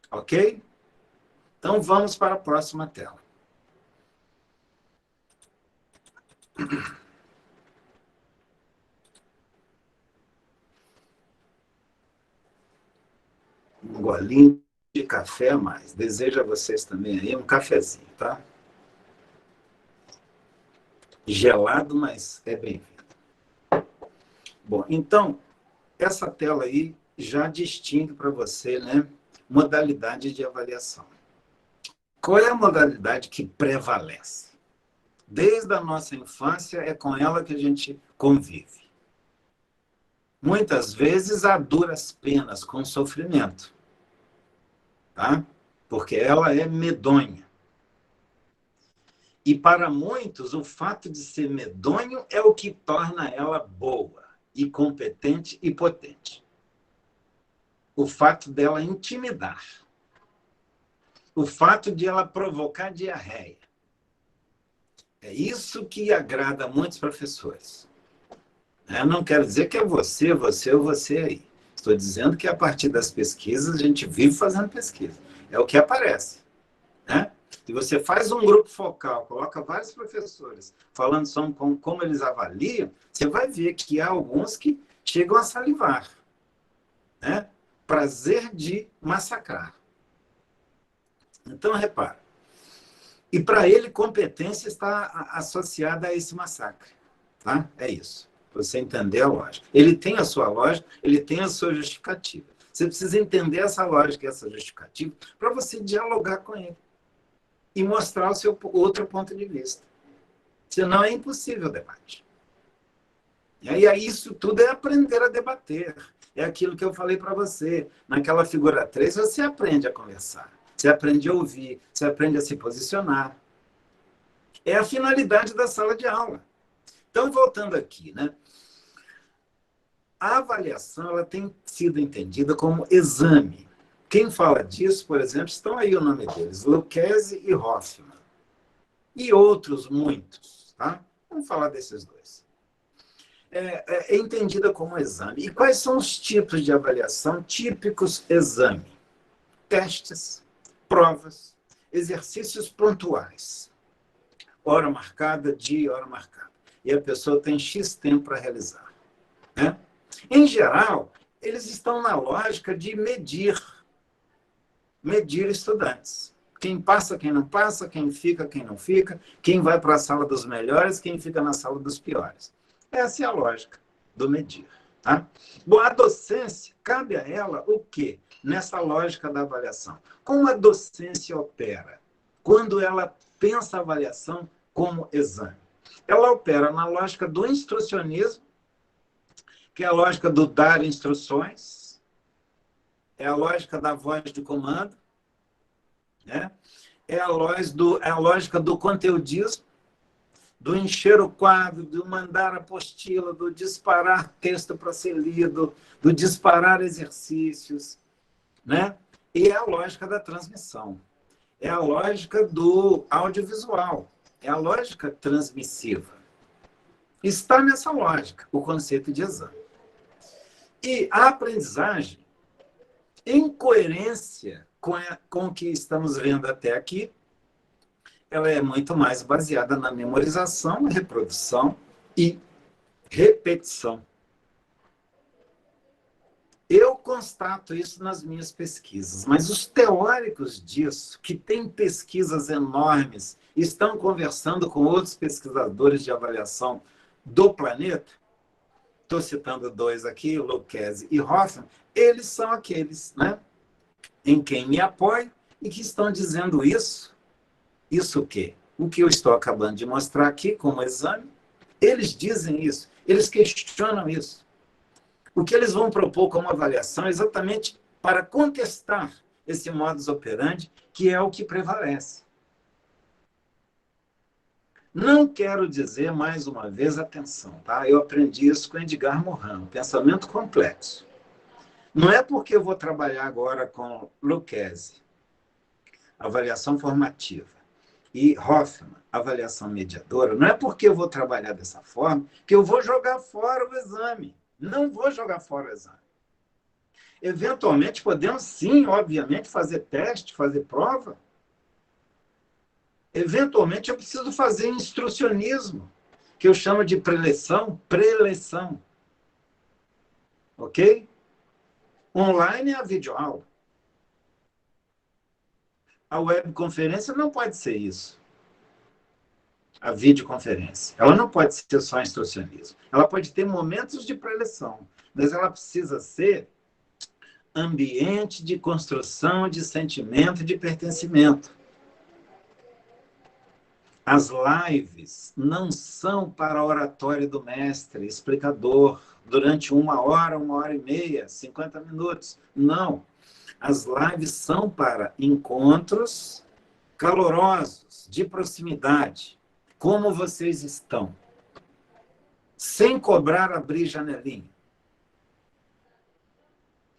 Ok? Então, vamos para a próxima tela. Um golinho de café a mais. Desejo a vocês também aí um cafezinho, tá? Gelado, mas é bem-vindo. Bom, então, essa tela aí já distingue para você, né, modalidade de avaliação. Qual é a modalidade que prevalece? Desde a nossa infância, é com ela que a gente convive. Muitas vezes, a duras penas, com sofrimento. Tá? Porque ela é medonha. E para muitos, o fato de ser medonho é o que torna ela boa, e competente e potente. O fato dela intimidar. O fato de ela provocar diarreia. É isso que agrada a muitos professores. Eu não quero dizer que é você ou você aí. Estou dizendo que a partir das pesquisas, a gente vive fazendo pesquisa. É o que aparece. Né? Se você faz um grupo focal, coloca vários professores falando sobre como eles avaliam, você vai ver que há alguns que chegam a salivar. Né? Prazer de massacrar. Então, repara. E para ele, competência está associada a esse massacre. Tá? É isso. Você entender a lógica. Ele tem a sua lógica, ele tem a sua justificativa. Você precisa entender essa lógica e essa justificativa para você dialogar com ele e mostrar o seu outro ponto de vista. Senão é impossível o debate. E aí isso tudo é aprender a debater. É aquilo que eu falei para você. Naquela figura 3, você aprende a conversar. Você aprende a ouvir, você aprende a se posicionar. É a finalidade da sala de aula. Então, voltando aqui, né? A avaliação ela tem sido entendida como exame. Quem fala disso, por exemplo, estão aí o nome deles, Lucchesi e Hoffman. E outros muitos. Tá? Vamos falar desses dois. É entendida como exame. E quais são os tipos de avaliação típicos exame? Testes, provas, exercícios pontuais. Hora marcada, dia, hora marcada. E a pessoa tem X tempo para realizar. Né? Em geral, eles estão na lógica de medir estudantes. Quem passa, quem não passa, quem fica, quem não fica, quem vai para a sala dos melhores, quem fica na sala dos piores. Essa é a lógica do medir. Tá? Bom, a docência, cabe a ela o quê? Nessa lógica da avaliação. Como a docência opera? Quando ela pensa a avaliação como exame. Ela opera na lógica do instrucionismo, que é a lógica do dar instruções, é a lógica da voz de comando, né? É a lógica do conteudismo, do encher o quadro, do mandar apostila, do disparar texto para ser lido, do disparar exercícios, né? E é a lógica da transmissão. É a lógica do audiovisual. É a lógica transmissiva. Está nessa lógica o conceito de exame. E a aprendizagem, em coerência com o que estamos vendo até aqui, ela é muito mais baseada na memorização, reprodução e repetição. Eu constato isso nas minhas pesquisas, mas os teóricos disso, que têm pesquisas enormes, estão conversando com outros pesquisadores de avaliação do planeta, estou citando dois aqui, Lucchesi e Hoffman, eles são aqueles, né, em quem me apoio e que estão dizendo isso. Isso o quê? O que eu estou acabando de mostrar aqui como exame, eles dizem isso, eles questionam isso. O que eles vão propor como avaliação é exatamente para contestar esse modus operandi, que é o que prevalece. Não quero dizer, mais uma vez, atenção, tá? Eu aprendi isso com Edgar Morin, pensamento complexo. Não é porque eu vou trabalhar agora com Lucchesi, avaliação formativa, e Hoffman, avaliação mediadora, não é porque eu vou trabalhar dessa forma que eu vou jogar fora o exame. Não vou jogar fora o exame. Eventualmente, podemos, sim, obviamente, fazer teste, fazer prova. Eventualmente, eu preciso fazer instrucionismo, que eu chamo de preleção. Ok? Online é a videoaula. A webconferência não pode ser isso. A videoconferência. Ela não pode ser só instrucionismo. Ela pode ter momentos de preleção, mas ela precisa ser ambiente de construção de sentimento de pertencimento. As lives não são para a oratória do mestre, explicador, durante 1 hora, 1h30, 50 minutos. Não. As lives são para encontros calorosos, de proximidade. Como vocês estão? Sem cobrar abrir janelinha.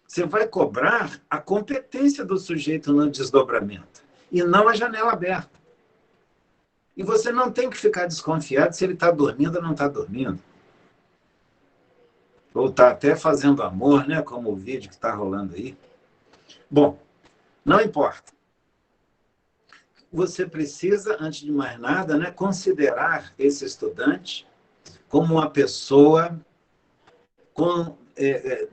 Você vai cobrar a competência do sujeito no desdobramento e não a janela aberta. E você não tem que ficar desconfiado se ele está dormindo ou não está dormindo. Ou está até fazendo amor, né? Como o vídeo que está rolando aí. Bom, não importa. Você precisa, antes de mais nada, né, considerar esse estudante como uma pessoa com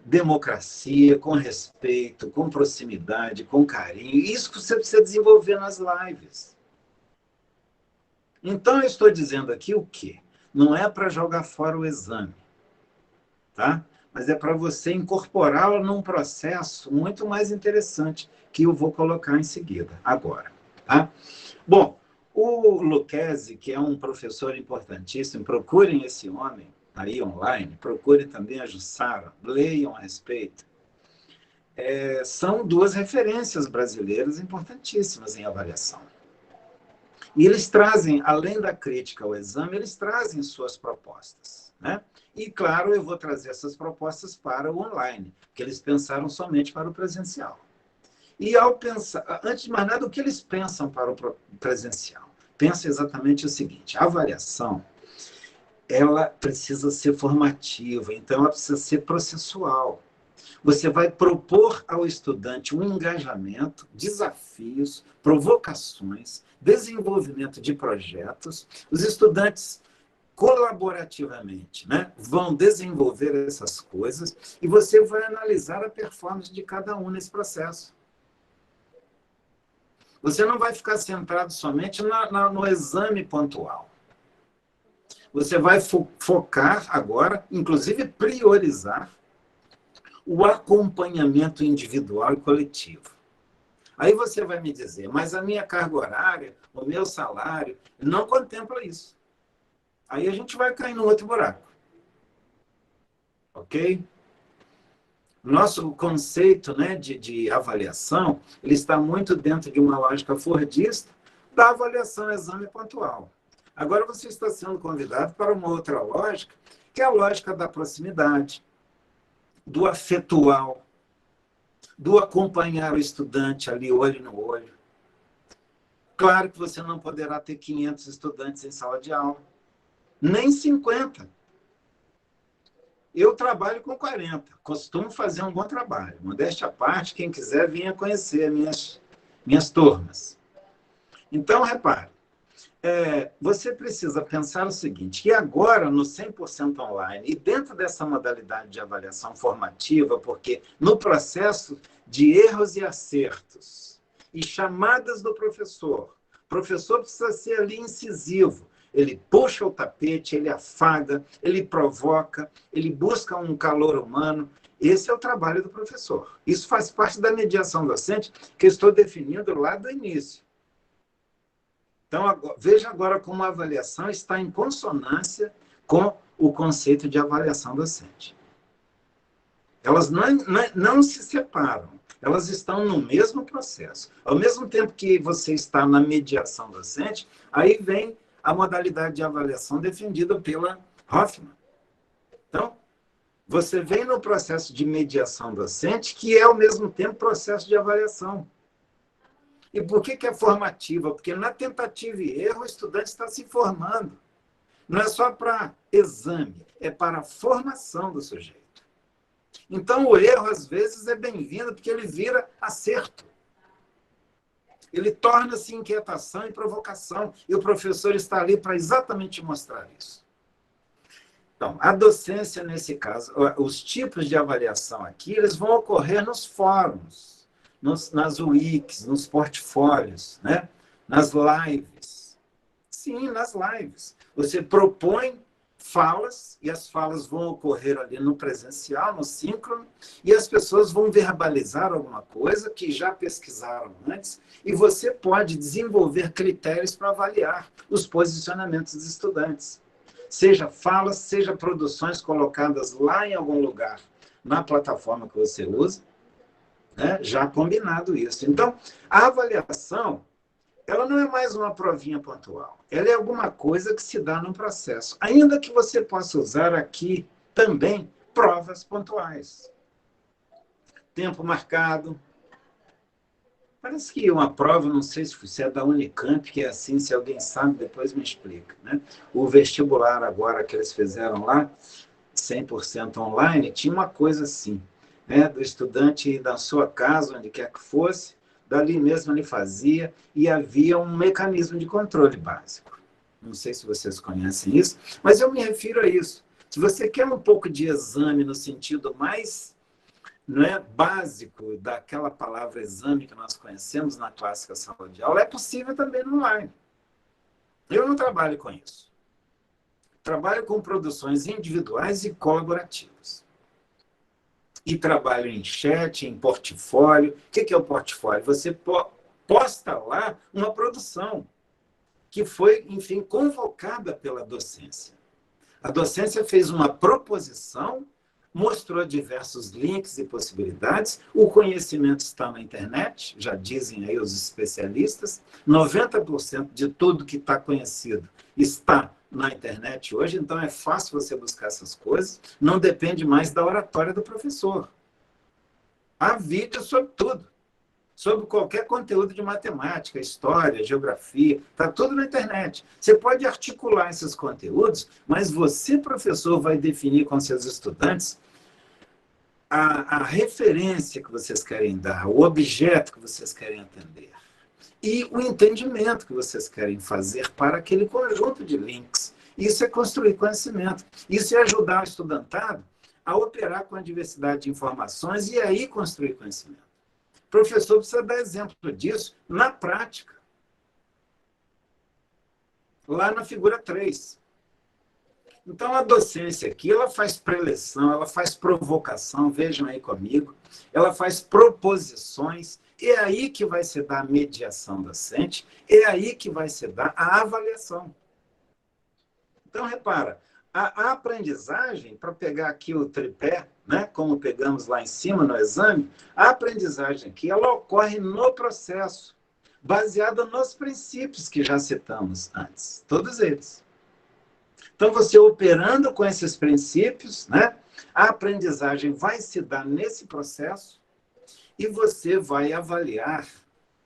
democracia, com respeito, com proximidade, com carinho. Isso que você precisa desenvolver nas lives. Então, eu estou dizendo aqui o quê? Não é para jogar fora o exame, tá? Mas é para você incorporá-lo num processo muito mais interessante que eu vou colocar em seguida, agora. Tá? Bom, o Lucchesi, que é um professor importantíssimo, procurem esse homem aí online, procurem também a Jussara, leiam a respeito. São 2 referências brasileiras importantíssimas em avaliação. E eles trazem, além da crítica ao exame, eles trazem suas propostas, né? E, claro, eu vou trazer essas propostas para o online, porque eles pensaram somente para o presencial. E ao pensar, antes de mais nada, o que eles pensam para o presencial? Pensa exatamente o seguinte: a avaliação, ela precisa ser formativa, então ela precisa ser processual. Você vai propor ao estudante um engajamento, desafios, provocações, desenvolvimento de projetos. Os estudantes, colaborativamente, né, vão desenvolver essas coisas e você vai analisar a performance de cada um nesse processo. Você não vai ficar centrado somente no exame pontual. Você vai focar agora, inclusive priorizar, o acompanhamento individual e coletivo. Aí você vai me dizer, mas a minha carga horária, o meu salário, não contempla isso. Aí a gente vai cair no outro buraco. Ok? Nosso conceito, né, de avaliação, ele está muito dentro de uma lógica fordista da avaliação exame pontual. Agora você está sendo convidado para uma outra lógica, que é a lógica da proximidade, do afetual, do acompanhar o estudante ali, olho no olho. Claro que você não poderá ter 500 estudantes em sala de aula, nem 50. Eu trabalho com 40, costumo fazer um bom trabalho. Modéstia à parte, quem quiser venha conhecer minhas turmas. Então, repare, você precisa pensar o seguinte, que agora, no 100% online, e dentro dessa modalidade de avaliação formativa, porque no processo de erros e acertos e chamadas do professor, o professor precisa ser ali incisivo, ele puxa o tapete, ele afaga, ele provoca, ele busca um calor humano. Esse é o trabalho do professor. Isso faz parte da mediação docente que eu estou definindo lá do início. Então, veja agora como a avaliação está em consonância com o conceito de avaliação docente. Elas não se separam, elas estão no mesmo processo. Ao mesmo tempo que você está na mediação docente, aí vem a modalidade de avaliação defendida pela Hoffman. Então, você vem no processo de mediação docente, que é, ao mesmo tempo, processo de avaliação. E por que é formativa? Porque na tentativa e erro, o estudante está se formando. Não é só para exame, é para a formação do sujeito. Então, o erro, às vezes, é bem-vindo, porque ele vira acerto. Ele torna-se inquietação e provocação, e o professor está ali para exatamente mostrar isso. Então, a docência, nesse caso, os tipos de avaliação aqui, eles vão ocorrer nos fóruns, nas wikis, nos portfólios, né? Nas lives. Sim, nas lives. Você propõe falas, e as falas vão ocorrer ali no presencial, no síncrono, e as pessoas vão verbalizar alguma coisa que já pesquisaram antes, e você pode desenvolver critérios para avaliar os posicionamentos dos estudantes. Seja falas, seja produções colocadas lá em algum lugar na plataforma que você usa, né? Já combinado isso. Então, a avaliação, ela não é mais uma provinha pontual. Ela é alguma coisa que se dá no processo. Ainda que você possa usar aqui também provas pontuais. Tempo marcado. Parece que uma prova, não sei se é da Unicamp, que é assim, se alguém sabe, depois me explica, né? O vestibular agora que eles fizeram lá, 100% online, tinha uma coisa assim, né? Do estudante ir da sua casa, onde quer que fosse, dali mesmo ele fazia, e havia um mecanismo de controle básico. Não sei se vocês conhecem isso, mas eu me refiro a isso. Se você quer um pouco de exame no sentido mais, não é, básico daquela palavra exame que nós conhecemos na clássica sala de aula, é possível também no online. Eu não trabalho com isso. Trabalho com produções individuais e colaborativas. E trabalho em chat, em portfólio. O que é o portfólio? Você posta lá uma produção que foi, enfim, convocada pela docência. A docência fez uma proposição, mostrou diversos links e possibilidades, o conhecimento está na internet, já dizem aí os especialistas, 90% de tudo que está conhecido está na internet hoje, então é fácil você buscar essas coisas, não depende mais da oratória do professor. Há vídeo sobre tudo, sobre qualquer conteúdo de matemática, história, geografia, está tudo na internet. Você pode articular esses conteúdos, mas você, professor, vai definir com seus estudantes a referência que vocês querem dar, o objeto que vocês querem atender e o entendimento que vocês querem fazer para aquele conjunto de links. Isso é construir conhecimento. Isso é ajudar o estudantado a operar com a diversidade de informações e aí construir conhecimento. O professor precisa dar exemplo disso na prática. Lá na figura 3. Então, a docência aqui, ela faz preleção, ela faz provocação, vejam aí comigo, ela faz proposições, é aí que vai se dar a mediação docente, é aí que vai se dar a avaliação. Então, repara, a aprendizagem, para pegar aqui o tripé, né, como pegamos lá em cima no exame, a aprendizagem aqui, ela ocorre no processo, baseada nos princípios que já citamos antes, todos eles. Então, você operando com esses princípios, né, a aprendizagem vai se dar nesse processo e você vai avaliar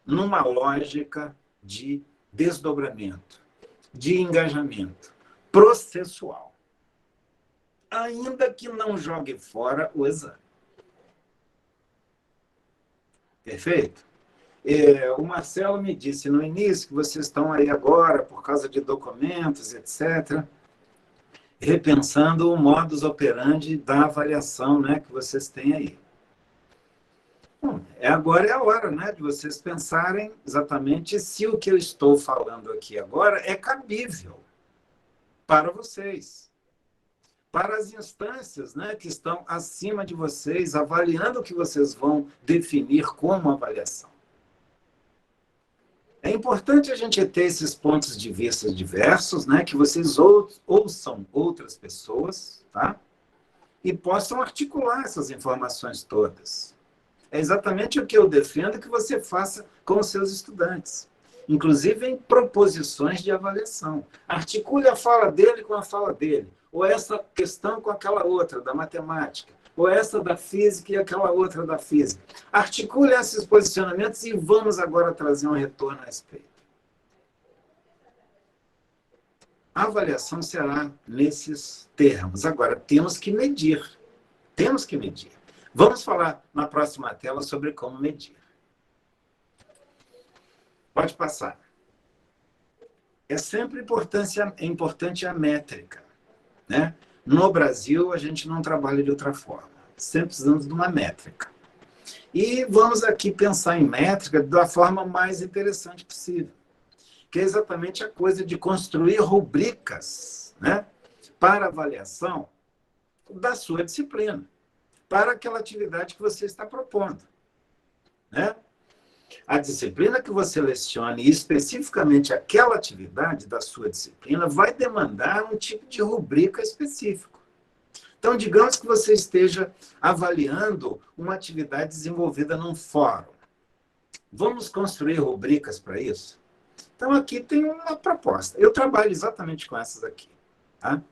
numa lógica de desdobramento, de engajamento processual, ainda que não jogue fora o exame. Perfeito? O Marcelo me disse no início que vocês estão aí agora, por causa de documentos, etc., repensando o modus operandi da avaliação, né, que vocês têm aí. Bom, agora é a hora, né, de vocês pensarem exatamente se o que eu estou falando aqui agora é cabível para vocês, para as instâncias, né, que estão acima de vocês, avaliando o que vocês vão definir como avaliação. É importante a gente ter esses pontos de vista diversos, né, que vocês ouçam outras pessoas, tá? E possam articular essas informações todas. É exatamente o que eu defendo que você faça com os seus estudantes, inclusive em proposições de avaliação. Articule a fala dele com a fala dele, ou essa questão com aquela outra, da matemática, ou essa da física e aquela outra da física. Articule esses posicionamentos e vamos agora trazer um retorno a respeito. A avaliação será nesses termos. Agora, temos que medir. Temos que medir. Vamos falar na próxima tela sobre como medir. Pode passar. É sempre importante a métrica, né? No Brasil, a gente não trabalha de outra forma. Sempre precisamos de uma métrica. E vamos aqui pensar em métrica da forma mais interessante possível, que é exatamente a coisa de construir rubricas, né, para avaliação da sua disciplina, para aquela atividade que você está propondo, né? A disciplina que você lecione, e especificamente aquela atividade da sua disciplina, vai demandar um tipo de rubrica específico. Então, digamos que você esteja avaliando uma atividade desenvolvida num fórum. Vamos construir rubricas para isso? Então, aqui tem uma proposta. Eu trabalho exatamente com essas aqui, tá?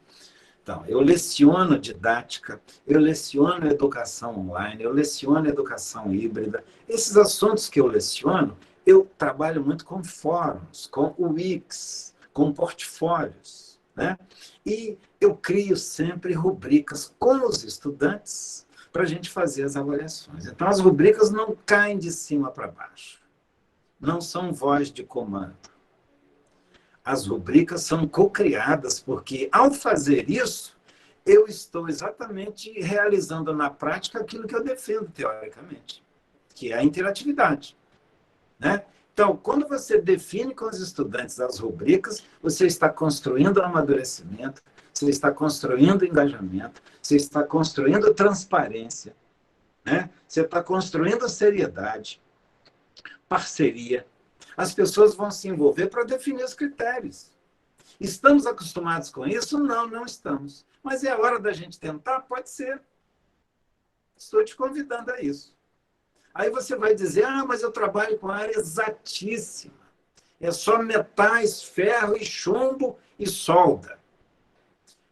Então, eu leciono didática, eu leciono educação online, eu leciono educação híbrida. Esses assuntos que eu leciono, eu trabalho muito com fóruns, com Wix, com portfólios, né? E eu crio sempre rubricas com os estudantes para a gente fazer as avaliações. Então, as rubricas não caem de cima para baixo. Não são voz de comando. As rubricas são co-criadas, porque, ao fazer isso, eu estou exatamente realizando na prática aquilo que eu defendo teoricamente, que é a interatividade, né? Então, quando você define com os estudantes as rubricas, você está construindo amadurecimento, você está construindo engajamento, você está construindo transparência, né? Você está construindo seriedade, parceria. As pessoas vão se envolver para definir os critérios. Estamos acostumados com isso? Não, não estamos. Mas é a hora da gente tentar? Pode ser. Estou te convidando a isso. Aí você vai dizer, mas eu trabalho com a área exatíssima. É só metais, ferro e chumbo e solda.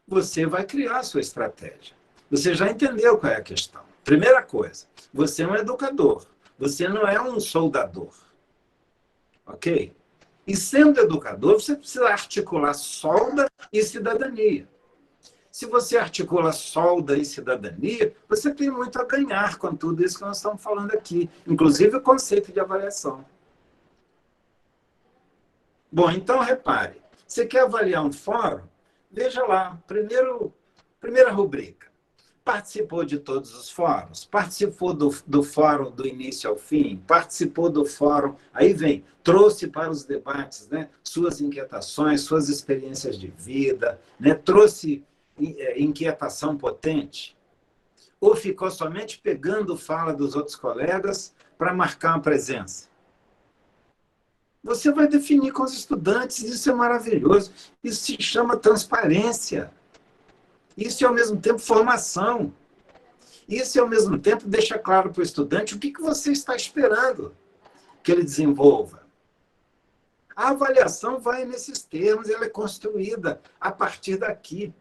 Você vai criar a sua estratégia. Você já entendeu qual é a questão. Primeira coisa, você é um educador. Você não é um soldador. Ok? E sendo educador, você precisa articular solda e cidadania. Se você articula solda e cidadania, você tem muito a ganhar com tudo isso que nós estamos falando aqui, inclusive o conceito de avaliação. Bom, então repare, você quer avaliar um fórum? Veja lá, primeira rubrica. Participou de todos os fóruns, participou do fórum do início ao fim, participou do fórum, aí vem, trouxe para os debates, né, suas inquietações, suas experiências de vida, né, trouxe inquietação potente? Ou ficou somente pegando fala dos outros colegas para marcar uma presença? Você vai definir com os estudantes, isso é maravilhoso. Isso se chama transparência. Isso é, ao mesmo tempo, formação. Isso, ao mesmo tempo, deixa claro para o estudante o que você está esperando que ele desenvolva. A avaliação vai nesses termos, ela é construída a partir daqui.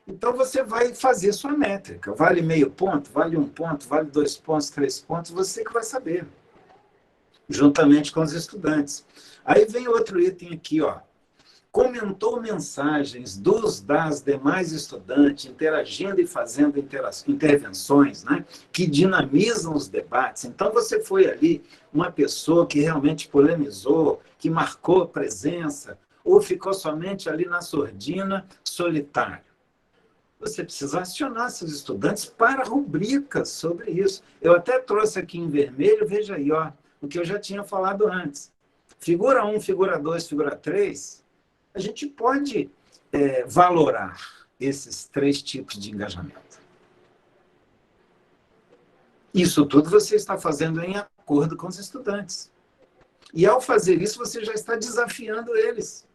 Então, você vai fazer sua métrica. Vale meio ponto, vale 1 ponto, vale 2 pontos, 3 pontos, você que vai saber, juntamente com os estudantes. Aí vem outro item aqui, ó. Comentou mensagens das demais estudantes, interagindo e fazendo intervenções, né, que dinamizam os debates. Então, você foi ali uma pessoa que realmente polemizou, que marcou presença, ou ficou somente ali na surdina, solitário. Você precisa acionar seus estudantes para rubricas sobre isso. Eu até trouxe aqui em vermelho, veja aí, ó, o que eu já tinha falado antes. Figura 1, figura 2, figura 3, a gente pode valorar esses 3 tipos de engajamento. Isso tudo você está fazendo em acordo com os estudantes. E, ao fazer isso, você já está desafiando eles.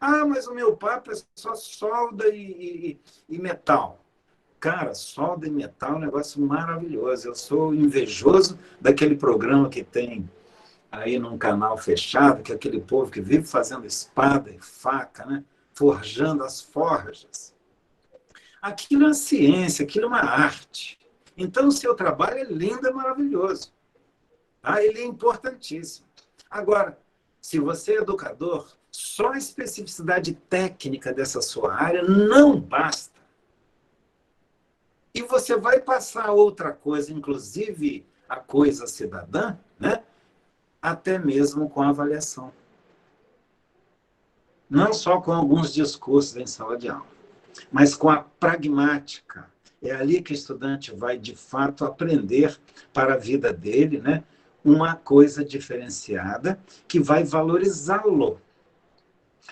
Ah, mas o meu papo é só solda e metal. Cara, solda e metal é um negócio maravilhoso. Eu sou invejoso daquele programa que tem aí num canal fechado, que é aquele povo que vive fazendo espada e faca, né? Forjando as forjas. Aquilo é uma ciência, aquilo é uma arte. Então, o seu trabalho é lindo, é maravilhoso. Ah, ele é importantíssimo. Agora, se você é educador, só a especificidade técnica dessa sua área não basta. E você vai passar outra coisa, inclusive a coisa cidadã, né? Até mesmo com a avaliação. Não só com alguns discursos em sala de aula, mas com a pragmática. É ali que o estudante vai, de fato, aprender para a vida dele, né, uma coisa diferenciada que vai valorizá-lo.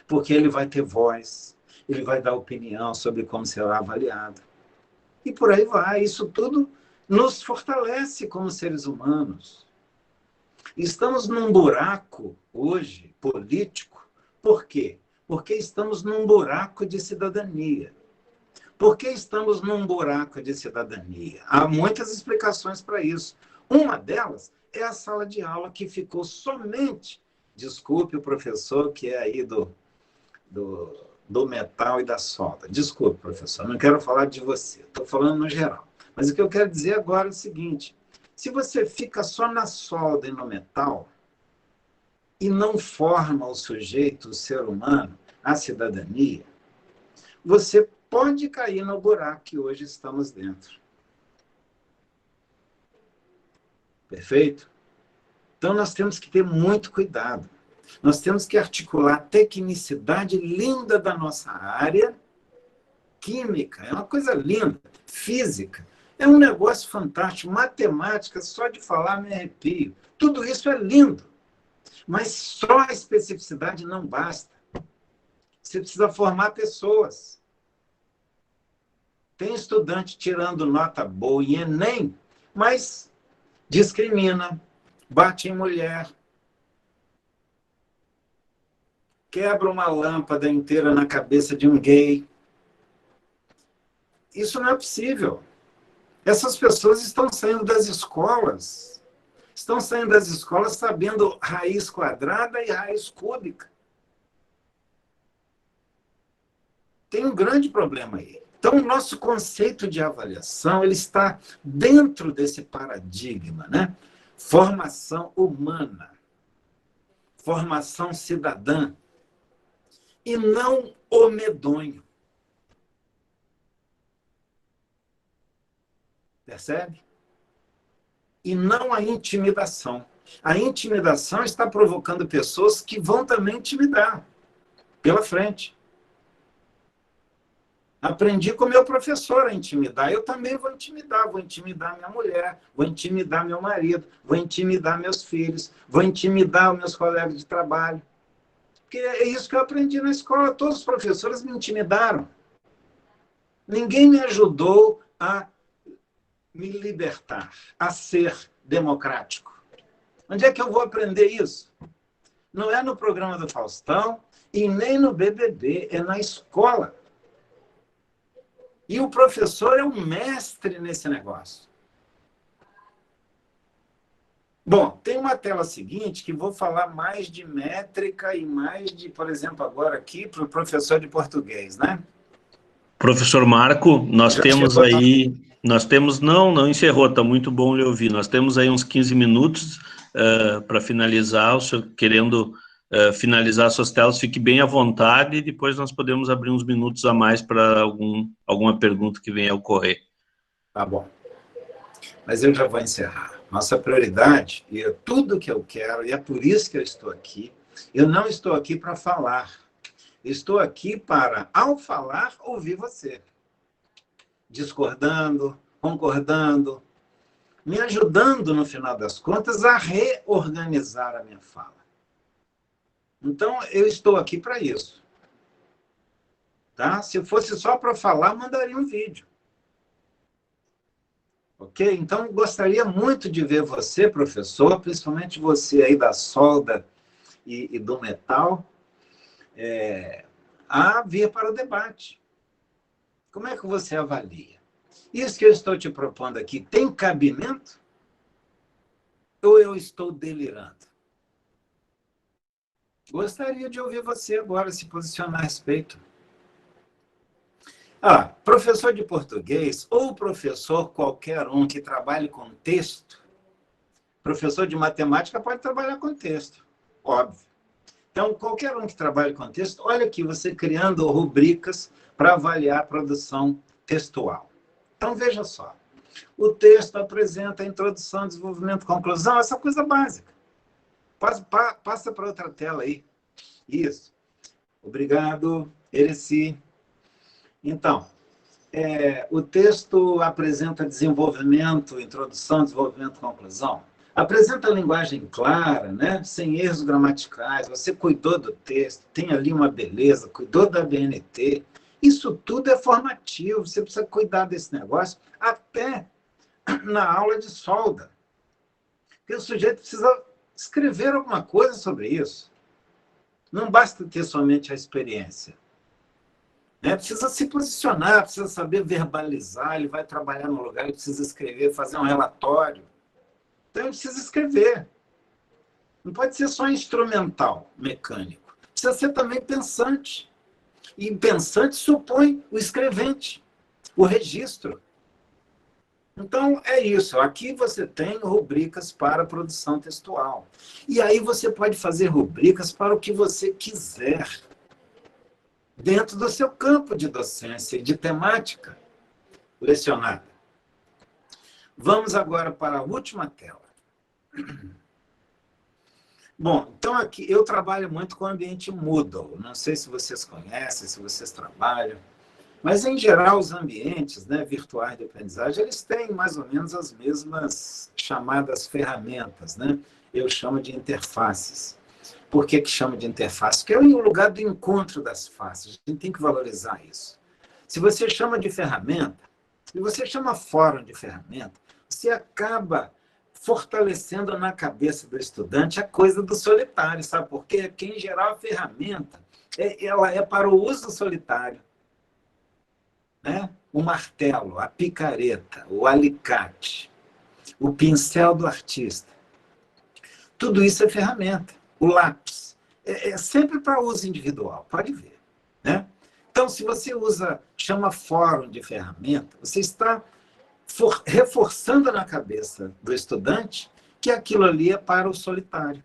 Porque ele vai ter voz, ele vai dar opinião sobre como será avaliado. E por aí vai. Isso tudo nos fortalece como seres humanos. Estamos num buraco, hoje, político. Por quê? Porque estamos num buraco de cidadania. Por que estamos num buraco de cidadania? Há muitas explicações para isso. Uma delas é a sala de aula que ficou somente, desculpe o professor que é aí do metal e da solda. Desculpe, professor, não quero falar de você, estou falando no geral. Mas o que eu quero dizer agora é o seguinte: se você fica só na solda e no metal e não forma o sujeito, o ser humano, a cidadania, você pode cair no buraco que hoje estamos dentro. Perfeito? Então, nós temos que ter muito cuidado. Nós temos que articular a tecnicidade linda da nossa área. Química é uma coisa linda. Física é um negócio fantástico. Matemática, só de falar me arrepio. Tudo isso é lindo. Mas só a especificidade não basta. Você precisa formar pessoas. Tem estudante tirando nota boa em Enem, mas discrimina, bate em mulher, quebra uma lâmpada inteira na cabeça de um gay. Isso não é possível. Essas pessoas estão saindo das escolas. Estão saindo das escolas sabendo raiz quadrada e raiz cúbica. Tem um grande problema aí. Então, o nosso conceito de avaliação ele está dentro desse paradigma, né? Formação humana, formação cidadã, e não o medonho. Percebe? E não a intimidação. A intimidação está provocando pessoas que vão também intimidar pela frente. Aprendi com meu professor a intimidar. Eu também vou intimidar minha mulher, vou intimidar meu marido, vou intimidar meus filhos, vou intimidar os meus colegas de trabalho. Porque é isso que eu aprendi na escola. Todos os professores me intimidaram. Ninguém me ajudou a me libertar, a ser democrático. Onde é que eu vou aprender isso? Não é no programa do Faustão e nem no BBB, é na escola. E o professor é um mestre nesse negócio. Bom, tem uma tela seguinte que vou falar mais de métrica e mais de, por exemplo, agora aqui para o professor de português, né? Professor Marco, nós Já temos chegou, aí, não encerrou, está muito bom lhe ouvir. Nós temos aí uns 15 minutos para finalizar. O senhor querendo finalizar suas telas, fique bem à vontade e depois nós podemos abrir uns minutos a mais para alguma pergunta que venha a ocorrer. Tá bom. Mas eu já vou encerrar. Nossa prioridade, e é tudo que eu quero, e é por isso que eu estou aqui, eu não estou aqui para falar. Estou aqui para, ao falar, ouvir você. Discordando, concordando, me ajudando, no final das contas, a reorganizar a minha fala. Então, eu estou aqui para isso. Tá? Se fosse só para falar, mandaria um vídeo. Ok? Então, gostaria muito de ver você, professor, principalmente você aí da solda e do metal, a vir para o debate. Como é que você avalia? Isso que eu estou te propondo aqui tem cabimento? Ou eu estou delirando? Gostaria de ouvir você agora se posicionar a respeito. Professor de português ou professor qualquer um que trabalhe com texto, professor de matemática pode trabalhar com texto, óbvio. Então, qualquer um que trabalhe com texto, olha aqui, você criando rubricas para avaliar a produção textual. Então, veja só. O texto apresenta a introdução, desenvolvimento, conclusão, essa coisa básica. Passa para outra tela aí. Isso. Obrigado, Ereci. Então, o texto apresenta desenvolvimento, introdução, desenvolvimento, conclusão. Apresenta a linguagem clara, né? Sem erros gramaticais. Você cuidou do texto, tem ali uma beleza, cuidou da BNT. Isso tudo é formativo. Você precisa cuidar desse negócio até na aula de solda. Porque o sujeito precisa escrever alguma coisa sobre isso. Não basta ter somente a experiência. Precisa se posicionar, precisa saber verbalizar, ele vai trabalhar no lugar, ele precisa escrever, fazer um relatório. Então, ele precisa escrever. Não pode ser só instrumental, mecânico. Precisa ser também pensante. E pensante supõe o escrevente, o registro. Então, é isso. Aqui você tem rubricas para produção textual. E aí você pode fazer rubricas para o que você quiser, dentro do seu campo de docência e de temática lecionada. Vamos agora para a última tela. Bom, então aqui eu trabalho muito com o ambiente Moodle. Não sei se vocês conhecem, se vocês trabalham, mas, em geral, os ambientes, né, virtuais de aprendizagem, eles têm mais ou menos as mesmas chamadas ferramentas, né? Eu chamo de interfaces. Por que chamo de interface? Porque é o lugar do encontro das faces. A gente tem que valorizar isso. Se você chama de ferramenta, se você chama fórum de ferramenta, você acaba fortalecendo na cabeça do estudante a coisa do solitário. Sabe por quê? Porque, em geral, a ferramenta ela é para o uso solitário. Né? O martelo, a picareta, o alicate, o pincel do artista. Tudo isso é ferramenta. O lápis. É sempre para uso individual, pode ver. Né? Então, se você chama fórum de ferramenta, você está reforçando na cabeça do estudante que aquilo ali é para o solitário.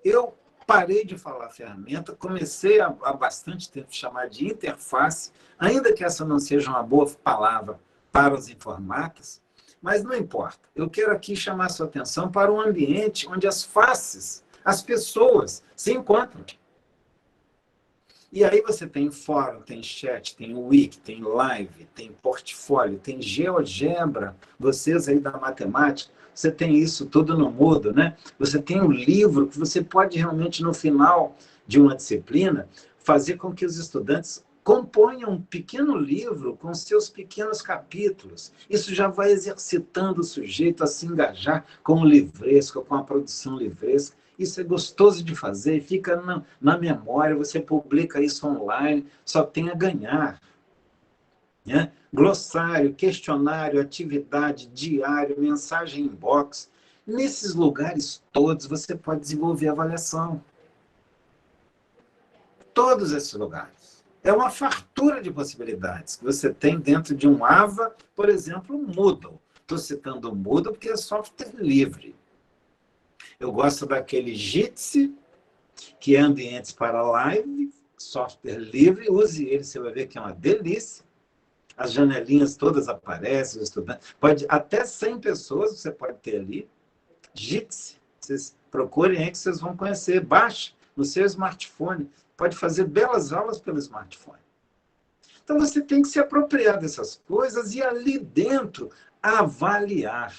Eu parei de falar ferramenta, comecei há bastante tempo a chamar de interface, ainda que essa não seja uma boa palavra para os informáticos, mas não importa. Eu quero aqui chamar a sua atenção para um ambiente onde as faces, as pessoas, se encontram. E aí você tem fórum, tem chat, tem wiki, tem live, tem portfólio, tem GeoGebra, vocês aí da matemática, você tem isso tudo no Moodle, né? Você tem um livro que você pode realmente, no final de uma disciplina, fazer com que os estudantes componha um pequeno livro com seus pequenos capítulos. Isso já vai exercitando o sujeito a se engajar com o livresco, com a produção livresca. Isso é gostoso de fazer, fica na memória, você publica isso online, só tem a ganhar. Né? Glossário, questionário, atividade, diário, mensagem inbox. Nesses lugares todos você pode desenvolver avaliação. Todos esses lugares. É uma fartura de possibilidades que você tem dentro de um AVA, por exemplo, o Moodle. Estou citando o Moodle porque é software livre. Eu gosto daquele Jitsi, que é ambientes para live, software livre, use ele, você vai ver que é uma delícia. As janelinhas todas aparecem, os estudantes. Até 100 pessoas você pode ter ali. Jitsi, vocês procurem aí que vocês vão conhecer. Baixa no seu smartphone. Pode fazer belas aulas pelo smartphone. Então, você tem que se apropriar dessas coisas e ali dentro avaliar.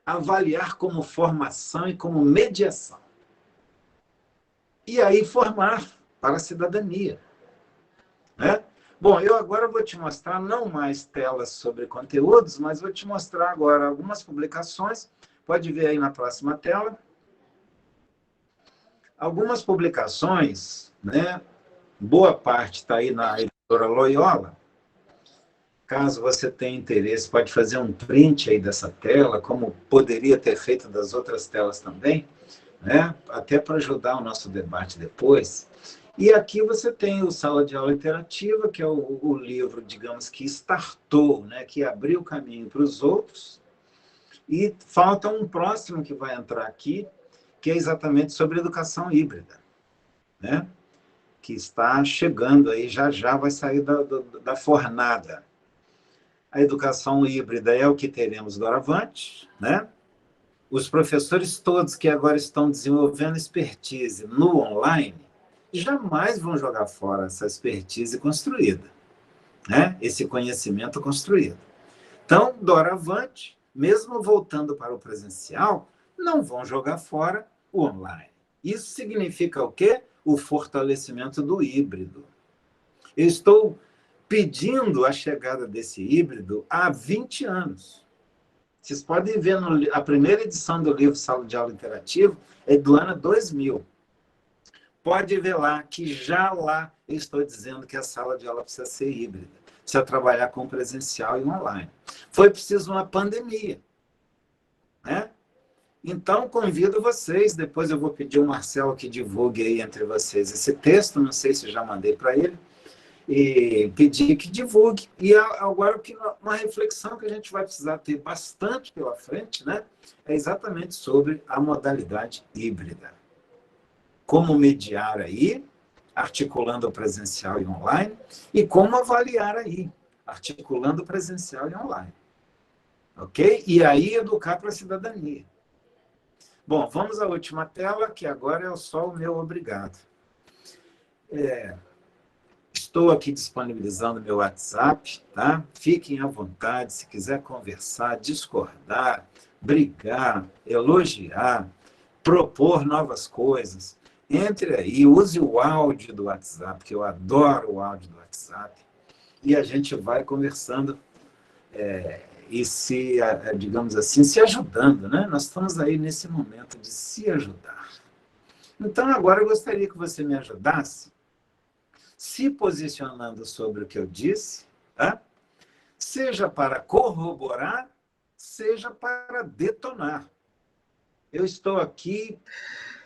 Avaliar como formação e como mediação. E aí formar para a cidadania. Né? Bom, eu agora vou te mostrar não mais telas sobre conteúdos, mas vou te mostrar agora algumas publicações. Pode ver aí na próxima tela. Algumas publicações, né? Boa parte está aí na editora Loyola. Caso você tenha interesse, pode fazer um print aí dessa tela, como poderia ter feito das outras telas também, né? Até para ajudar o nosso debate depois. E aqui você tem o Sala de Aula Interativa, que é o livro, digamos, que startou, né? Que abriu o caminho para os outros. E falta um próximo que vai entrar aqui, que é exatamente sobre educação híbrida, né? Que está chegando aí, já vai sair da fornada. A educação híbrida é o que teremos doravante, né? Os professores todos que agora estão desenvolvendo expertise no online, jamais vão jogar fora essa expertise construída, né? Esse conhecimento construído. Então, doravante, mesmo voltando para o presencial, não vão jogar fora o online. Isso significa o quê? O fortalecimento do híbrido. Eu estou pedindo a chegada desse híbrido há 20 anos. Vocês podem ver a primeira edição do livro Sala de Aula Interativo é do ano 2000. Pode ver lá que já lá eu estou dizendo que a sala de aula precisa ser híbrida, precisa trabalhar com presencial e online. Foi preciso uma pandemia, né? Então, convido vocês, depois eu vou pedir ao Marcelo que divulgue aí entre vocês esse texto, não sei se já mandei para ele, e pedir que divulgue. E agora, uma reflexão que a gente vai precisar ter bastante pela frente, né? É exatamente sobre a modalidade híbrida. Como mediar aí, articulando o presencial e online, e como avaliar aí, articulando o presencial e online. Ok? E aí, educar para a cidadania. Bom, vamos à última tela, que agora é só o meu obrigado. Estou aqui disponibilizando meu WhatsApp, tá? Fiquem à vontade, se quiser conversar, discordar, brigar, elogiar, propor novas coisas. Entre aí, use o áudio do WhatsApp, que eu adoro o áudio do WhatsApp, e a gente vai conversando e digamos assim, se ajudando, né? Nós estamos aí nesse momento de se ajudar. Então, agora eu gostaria que você me ajudasse se posicionando sobre o que eu disse, tá? Seja para corroborar, seja para detonar. Eu estou aqui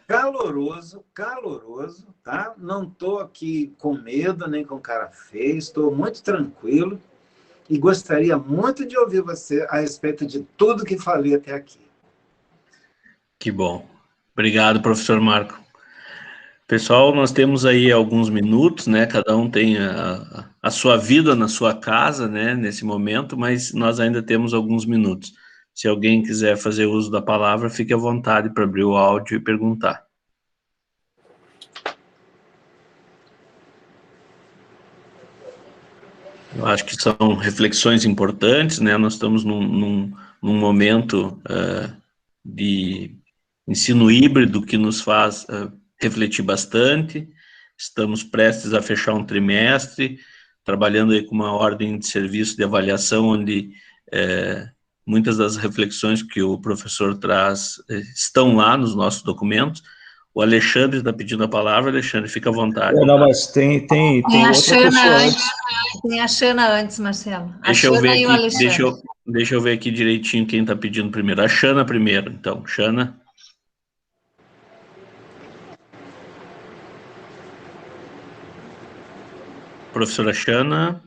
caloroso, tá? Não estou aqui com medo, nem com cara feia, estou muito tranquilo e gostaria muito de ouvir você a respeito de tudo que falei até aqui. Que bom. Obrigado, professor Marco. Pessoal, nós temos aí alguns minutos, né? Cada um tem a sua vida na sua casa, né? Nesse momento, mas nós ainda temos alguns minutos. Se alguém quiser fazer uso da palavra, fique à vontade para abrir o áudio e perguntar. Eu acho que são reflexões importantes, né? Nós estamos num momento de ensino híbrido que nos faz refletir bastante. estamos prestes a fechar um trimestre, trabalhando aí com uma ordem de serviço de avaliação, onde muitas das reflexões que o professor traz estão lá nos nossos documentos. O Alexandre está pedindo a palavra. Alexandre, fica à vontade. Não, mas tem a outra Xana pessoa antes. Tem a Xana antes, Marcelo. Deixa eu ver aqui, deixa eu ver aqui direitinho quem está pedindo primeiro. A Xana primeiro, então. Xana. Professora Xana.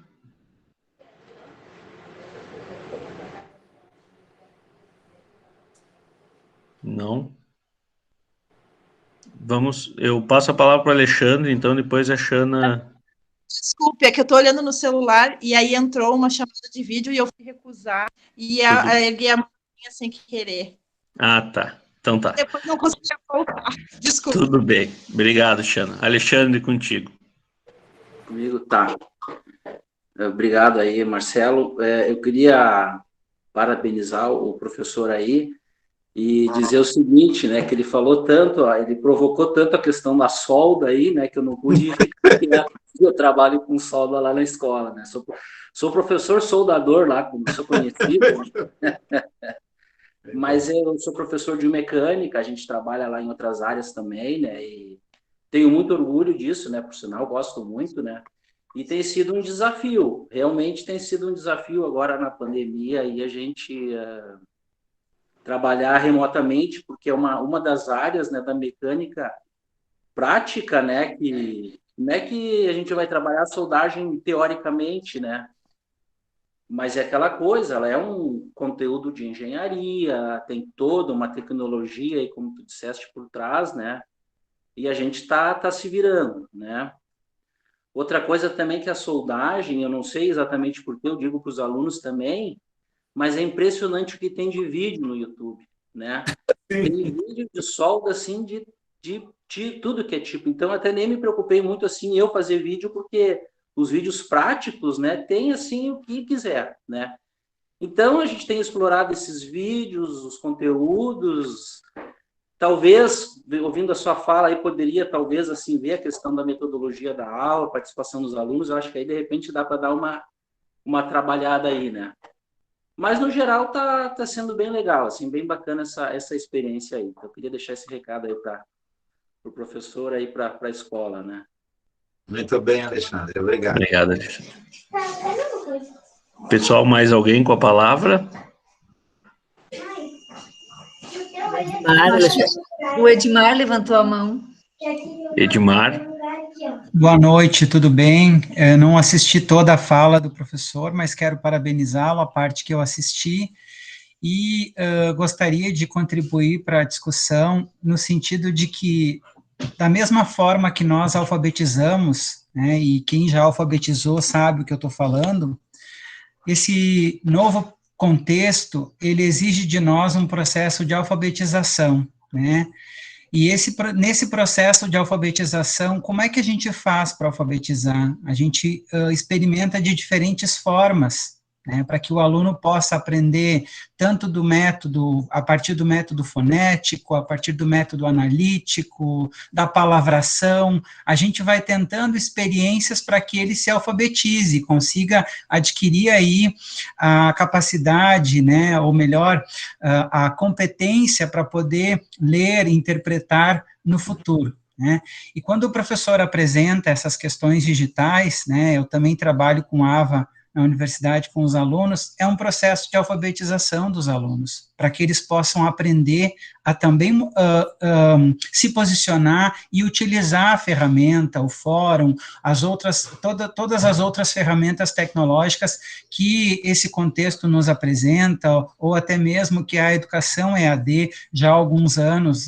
Não. Eu passo a palavra para o Alexandre, então depois a Xana... Desculpe, é que eu estou olhando no celular e aí entrou uma chamada de vídeo e eu fui recusar e erguei a mãozinha sem querer. Ah, tá. Então tá. Depois não consegui voltar. Desculpa. Tudo bem. Obrigado, Xana. Alexandre, contigo. Comigo, tá. Obrigado aí, Marcelo. Eu queria parabenizar o professor aí e dizer o seguinte, né, que ele falou tanto, ele provocou tanto a questão da solda aí, né, que eu não pude eu trabalho com solda lá na escola, né, sou professor soldador lá, como sou conhecido, mas eu sou professor de mecânica, a gente trabalha lá em outras áreas também, né, e tenho muito orgulho disso, né, por sinal, gosto muito, né, e tem sido um desafio, realmente tem sido um desafio agora na pandemia, e a gente... trabalhar remotamente, porque é uma das áreas, né, da mecânica prática, né, que não é que a gente vai trabalhar a soldagem teoricamente, né, mas é aquela coisa, ela é um conteúdo de engenharia, tem toda uma tecnologia, e como tu disseste, por trás, né, e a gente tá se virando, né. Outra coisa também que a soldagem, eu não sei exatamente porque, eu digo para os alunos também, mas é impressionante o que tem de vídeo no YouTube, né? Tem vídeo de solda, assim, de tudo que é tipo. Então, até nem me preocupei muito, assim, eu fazer vídeo, porque os vídeos práticos, né, tem, assim, o que quiser, né? Então, a gente tem explorado esses vídeos, os conteúdos. Talvez, ouvindo a sua fala, aí poderia, talvez, assim, ver a questão da metodologia da aula, participação dos alunos. Eu acho que aí, de repente, dá para dar uma trabalhada aí, né? Mas, no geral, tá sendo bem legal, assim, bem bacana essa experiência aí. Eu queria deixar esse recado aí para o professor, aí para a escola, né? Muito bem, Alexandre. Obrigado. Obrigado, Alexandre. Pessoal, mais alguém com a palavra? O Edmar levantou a mão. Edmar. Boa noite, tudo bem? Eu não assisti toda a fala do professor, mas quero parabenizá-lo, a parte que eu assisti, e gostaria de contribuir para a discussão no sentido de que, da mesma forma que nós alfabetizamos, né, e quem já alfabetizou sabe o que eu estou falando, esse novo contexto, ele exige de nós um processo de alfabetização, né? E nesse processo de alfabetização, como é que a gente faz para alfabetizar? A gente experimenta de diferentes formas, né, para que o aluno possa aprender tanto do método, a partir do método fonético, a partir do método analítico, da palavração. A gente vai tentando experiências para que ele se alfabetize, consiga adquirir aí a capacidade, né, ou melhor, a competência para poder ler e interpretar no futuro, né? E quando o professor apresenta essas questões digitais, né, eu também trabalho com AVA na universidade com os alunos, é um processo de alfabetização dos alunos, para que eles possam aprender a também se posicionar e utilizar a ferramenta, o fórum, todas as outras ferramentas tecnológicas que esse contexto nos apresenta, ou até mesmo que a educação EAD, já há alguns anos,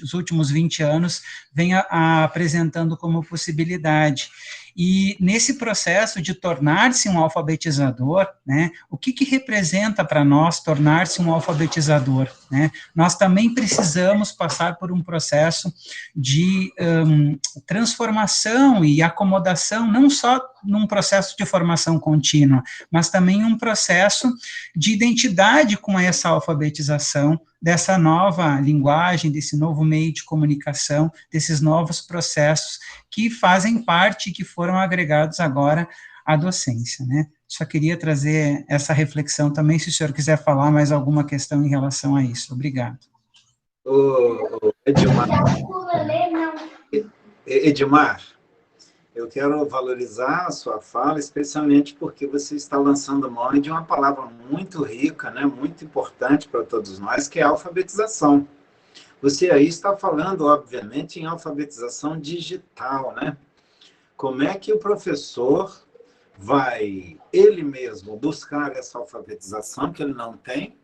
os últimos 20 anos, vem apresentando como possibilidade. E nesse processo de tornar-se um alfabetizador, né, o que representa para nós tornar-se um alfabetizador, né? Nós também precisamos passar por um processo de transformação e acomodação, não só num processo de formação contínua, mas também um processo de identidade com essa alfabetização dessa nova linguagem, desse novo meio de comunicação, desses novos processos que fazem parte, que foram agregados agora à docência, né? Só queria trazer essa reflexão também, se o senhor quiser falar mais alguma questão em relação a isso. Obrigado. Edmar, eu quero valorizar a sua fala, especialmente porque você está lançando mão de uma palavra muito rica, né, muito importante para todos nós, que é a alfabetização. Você aí está falando, obviamente, em alfabetização digital, né? Como é que o professor vai, ele mesmo, buscar essa alfabetização que ele não tem?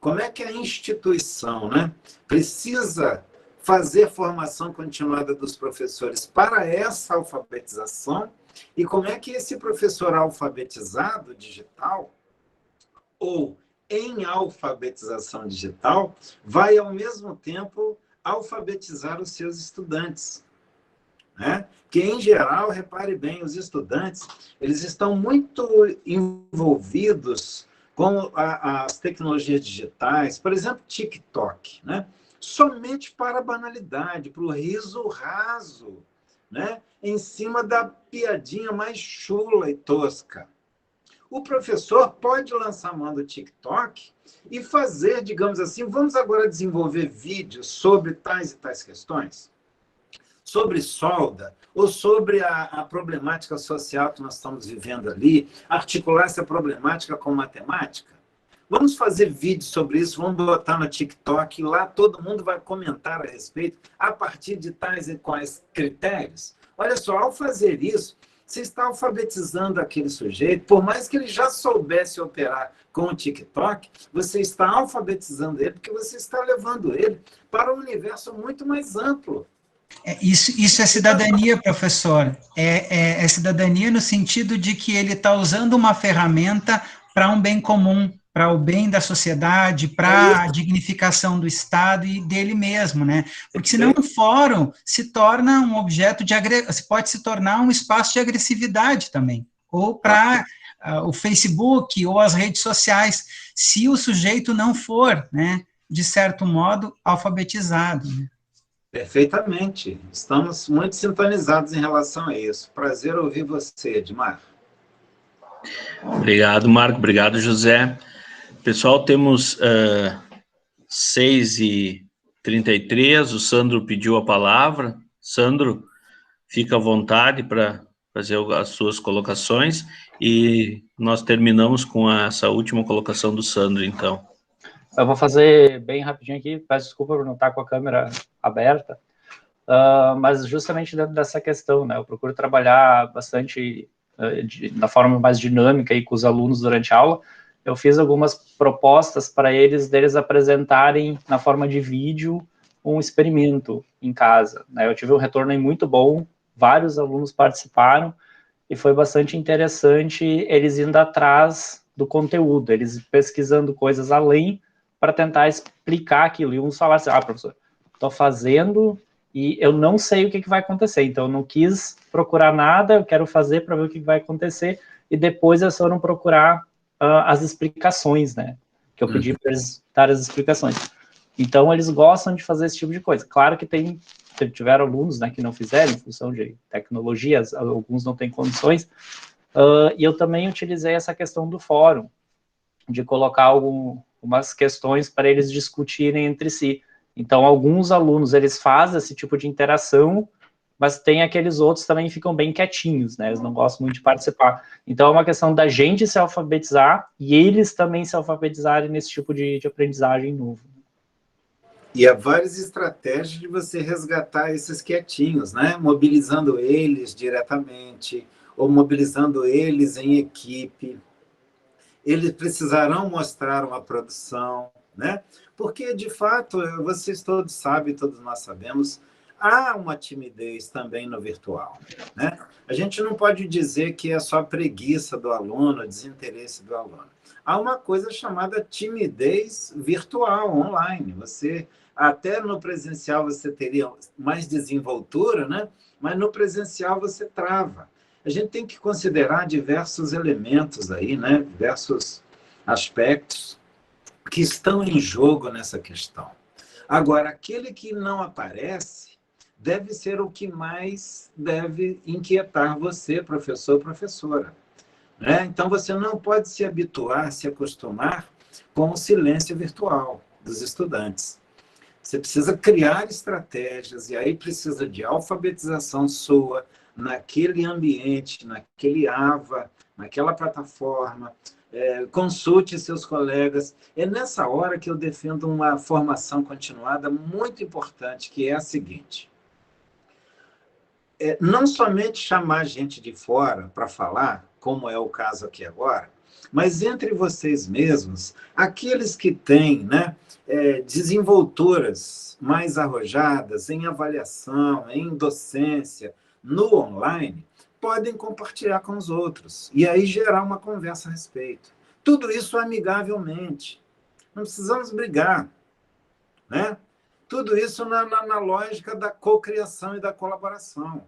Como é que a instituição, né, precisa fazer formação continuada dos professores para essa alfabetização? E como é que esse professor alfabetizado digital, ou em alfabetização digital, vai, ao mesmo tempo, alfabetizar os seus estudantes? Né? Que, em geral, repare bem, os estudantes, eles estão muito envolvidos com as tecnologias digitais, por exemplo, TikTok, né? Somente para a banalidade, para o riso raso, né? Em cima da piadinha mais chula e tosca. O professor pode lançar a mão do TikTok e fazer, digamos assim, vamos agora desenvolver vídeos sobre tais e tais questões? Sobre solda, ou sobre a problemática social que nós estamos vivendo ali, articular essa problemática com matemática? Vamos fazer vídeo sobre isso, vamos botar no TikTok, e lá todo mundo vai comentar a respeito, a partir de tais e quais critérios. Olha só, ao fazer isso, você está alfabetizando aquele sujeito, por mais que ele já soubesse operar com o TikTok, você está alfabetizando ele, porque você está levando ele para um universo muito mais amplo. Isso é cidadania, professor. É cidadania no sentido de que ele está usando uma ferramenta para um bem comum, para o bem da sociedade, para a dignificação do Estado e dele mesmo, né? Porque senão um fórum se torna um objeto de pode se tornar um espaço de agressividade também, ou para o Facebook ou as redes sociais, se o sujeito não for, né, de certo modo, alfabetizado, né? Perfeitamente. Estamos muito sintonizados em relação a isso. Prazer ouvir você, Edmar. Obrigado, Marco. Obrigado, José. Pessoal, temos 6h33. O Sandro pediu a palavra. Sandro, fica à vontade para fazer as suas colocações. E nós terminamos com essa última colocação do Sandro, então. Eu vou fazer bem rapidinho aqui, peço desculpa por não estar com a câmera aberta, mas justamente dentro dessa questão, né, eu procuro trabalhar bastante da forma mais dinâmica aí com os alunos durante a aula. Eu fiz algumas propostas para deles apresentarem na forma de vídeo um experimento em casa, né? Eu tive um retorno aí muito bom, vários alunos participaram, e foi bastante interessante eles indo atrás do conteúdo, eles pesquisando coisas além, para tentar explicar aquilo. E uns falaram assim, professor, estou fazendo e eu não sei o que vai acontecer, então eu não quis procurar nada, eu quero fazer para ver o que vai acontecer, e depois eles foram procurar as explicações, né, que eu pedi para eles darem as explicações. Então, eles gostam de fazer esse tipo de coisa. Claro que tiveram alunos, né, que não fizeram, em função de tecnologias, alguns não têm condições, e eu também utilizei essa questão do fórum, de colocar algumas questões para eles discutirem entre si. Então, alguns alunos, eles fazem esse tipo de interação, mas tem aqueles outros também que ficam bem quietinhos, né? Eles não gostam muito de participar. Então, é uma questão da gente se alfabetizar e eles também se alfabetizarem nesse tipo de aprendizagem novo. E há várias estratégias de você resgatar esses quietinhos, né? Mobilizando eles diretamente, ou mobilizando eles em equipe. Eles precisarão mostrar uma produção, né? Porque, de fato, vocês todos sabem, todos nós sabemos, há uma timidez também no virtual, né? A gente não pode dizer que é só preguiça do aluno, desinteresse do aluno. Há uma coisa chamada timidez virtual, online. Você, até no presencial, você teria mais desenvoltura, né? Mas no presencial você trava. A gente tem que considerar diversos elementos aí, né? Diversos aspectos. que estão em jogo nessa questão. Agora, aquele que não aparece deve ser o que mais deve inquietar você, professor, professora. Né? Então, você não pode se habituar, se acostumar com o silêncio virtual dos estudantes. Você precisa criar estratégias, e aí precisa de alfabetização sua, naquele ambiente, naquele AVA, naquela plataforma, consulte seus colegas. É nessa hora que eu defendo uma formação continuada muito importante, que é a seguinte: não somente chamar gente de fora para falar, como é o caso aqui agora, mas entre vocês mesmos, aqueles que têm, né, desenvolturas mais arrojadas em avaliação, em docência, no online, podem compartilhar com os outros, e aí gerar uma conversa a respeito. Tudo isso amigavelmente. Não precisamos brigar, né? Tudo isso na lógica da cocriação e da colaboração.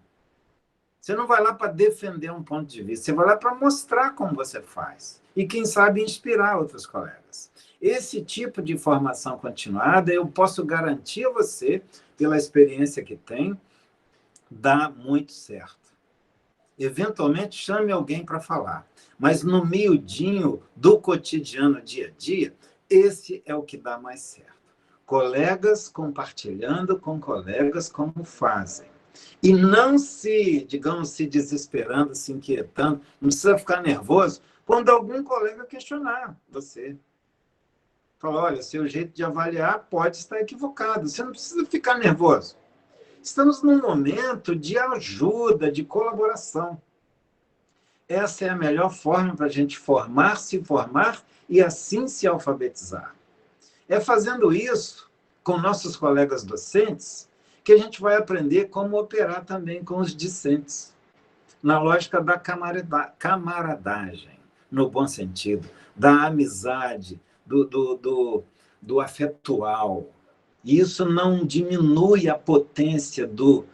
Você não vai lá para defender um ponto de vista, você vai lá para mostrar como você faz. E, quem sabe, inspirar outros colegas. Esse tipo de formação continuada, eu posso garantir a você, pela experiência que tem, dá muito certo. Eventualmente, chame alguém para falar. Mas no miudinho do cotidiano, dia a dia, esse é o que dá mais certo. Colegas compartilhando com colegas como fazem. E não se, digamos, se desesperando, se inquietando, não precisa ficar nervoso quando algum colega questionar você. Fala, olha, seu jeito de avaliar pode estar equivocado, você não precisa ficar nervoso. Estamos num momento de ajuda, de colaboração. Essa é a melhor forma para a gente se formar e assim se alfabetizar. É fazendo isso com nossos colegas docentes que a gente vai aprender como operar também com os discentes, na lógica da camaradagem, no bom sentido, da amizade, do afetual. E isso não diminui a potência do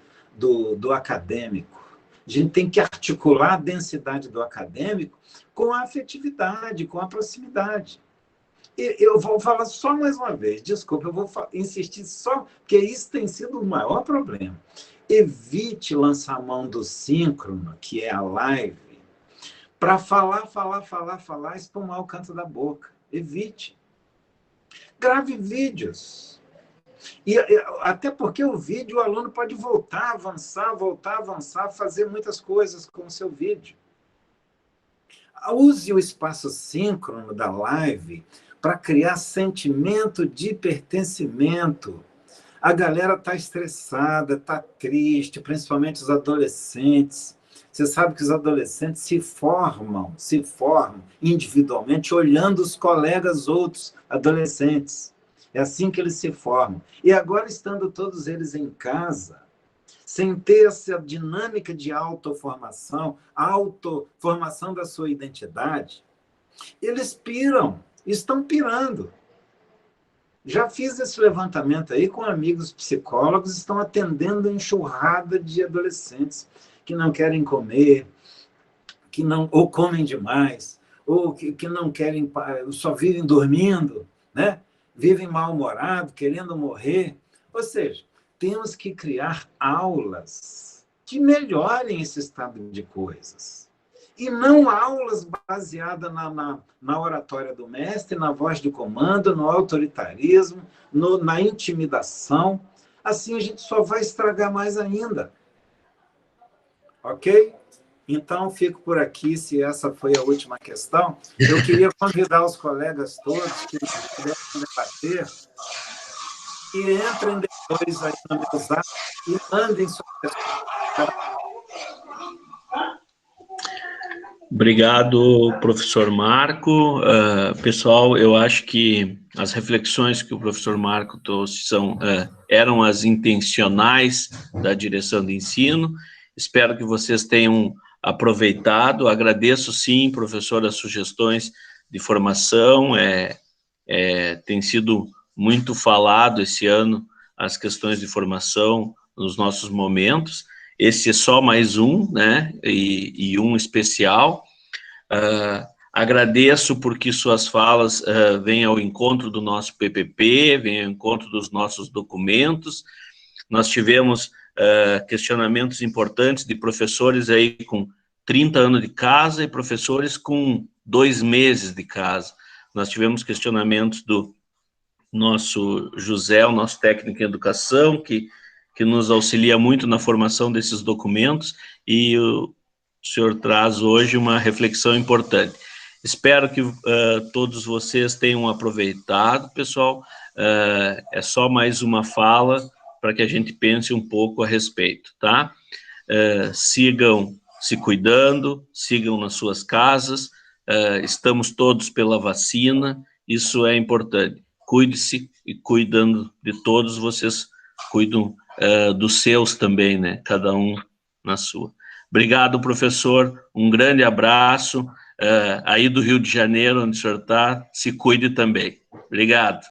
acadêmico. A gente tem que articular a densidade do acadêmico com a afetividade, com a proximidade. Eu vou falar só mais uma vez, desculpa, eu vou insistir só, porque isso tem sido o maior problema. Evite lançar a mão do síncrono, que é a live, para falar, espumar o canto da boca. Evite. Grave vídeos. E até porque o vídeo, o aluno pode voltar a avançar, fazer muitas coisas com o seu vídeo. Use o espaço síncrono da live para criar sentimento de pertencimento. A galera está estressada, está triste, principalmente os adolescentes. Você sabe que os adolescentes se formam individualmente olhando os colegas outros adolescentes. É assim que eles se formam. E agora, estando todos eles em casa, sem ter essa dinâmica de autoformação da sua identidade, eles piram, estão pirando. Já fiz esse levantamento aí com amigos psicólogos, estão atendendo a enxurrada de adolescentes que não querem comer, ou comem demais, ou que não querem, só vivem dormindo, né? Vivem mal-humorados, querendo morrer. Ou seja, temos que criar aulas que melhorem esse estado de coisas. E não aulas baseadas na oratória do mestre, na voz do comando, no autoritarismo, na intimidação. Assim a gente só vai estragar mais ainda. Ok? Então, fico por aqui, se essa foi a última questão. Eu queria convidar os colegas todos que pudessem debater e entrem depois aí no meu zap e mandem suas questões. Obrigado, professor Marco. Pessoal, eu acho que as reflexões que o professor Marco trouxe eram as intencionais da direção de ensino. Espero que vocês tenham aproveitado. Agradeço, sim, professor, as sugestões de formação. Tem sido muito falado esse ano as questões de formação nos nossos momentos. Esse é só mais um, né? E um especial. Agradeço porque suas falas vêm ao encontro do nosso PPP, vêm ao encontro dos nossos documentos. Nós tivemos questionamentos importantes de professores aí com 30 anos de casa e professores com 2 meses de casa. Nós tivemos questionamentos do nosso José, o nosso técnico em educação, que nos auxilia muito na formação desses documentos, e o senhor traz hoje uma reflexão importante. Espero que todos vocês tenham aproveitado, pessoal. É só mais uma fala para que a gente pense um pouco a respeito, tá? Sigam se cuidando, sigam nas suas casas, estamos todos pela vacina, isso é importante. Cuide-se e cuidando de todos, vocês cuidam dos seus também, né? Cada um na sua. Obrigado, professor, um grande abraço, aí do Rio de Janeiro, onde o senhor está, se cuide também. Obrigado.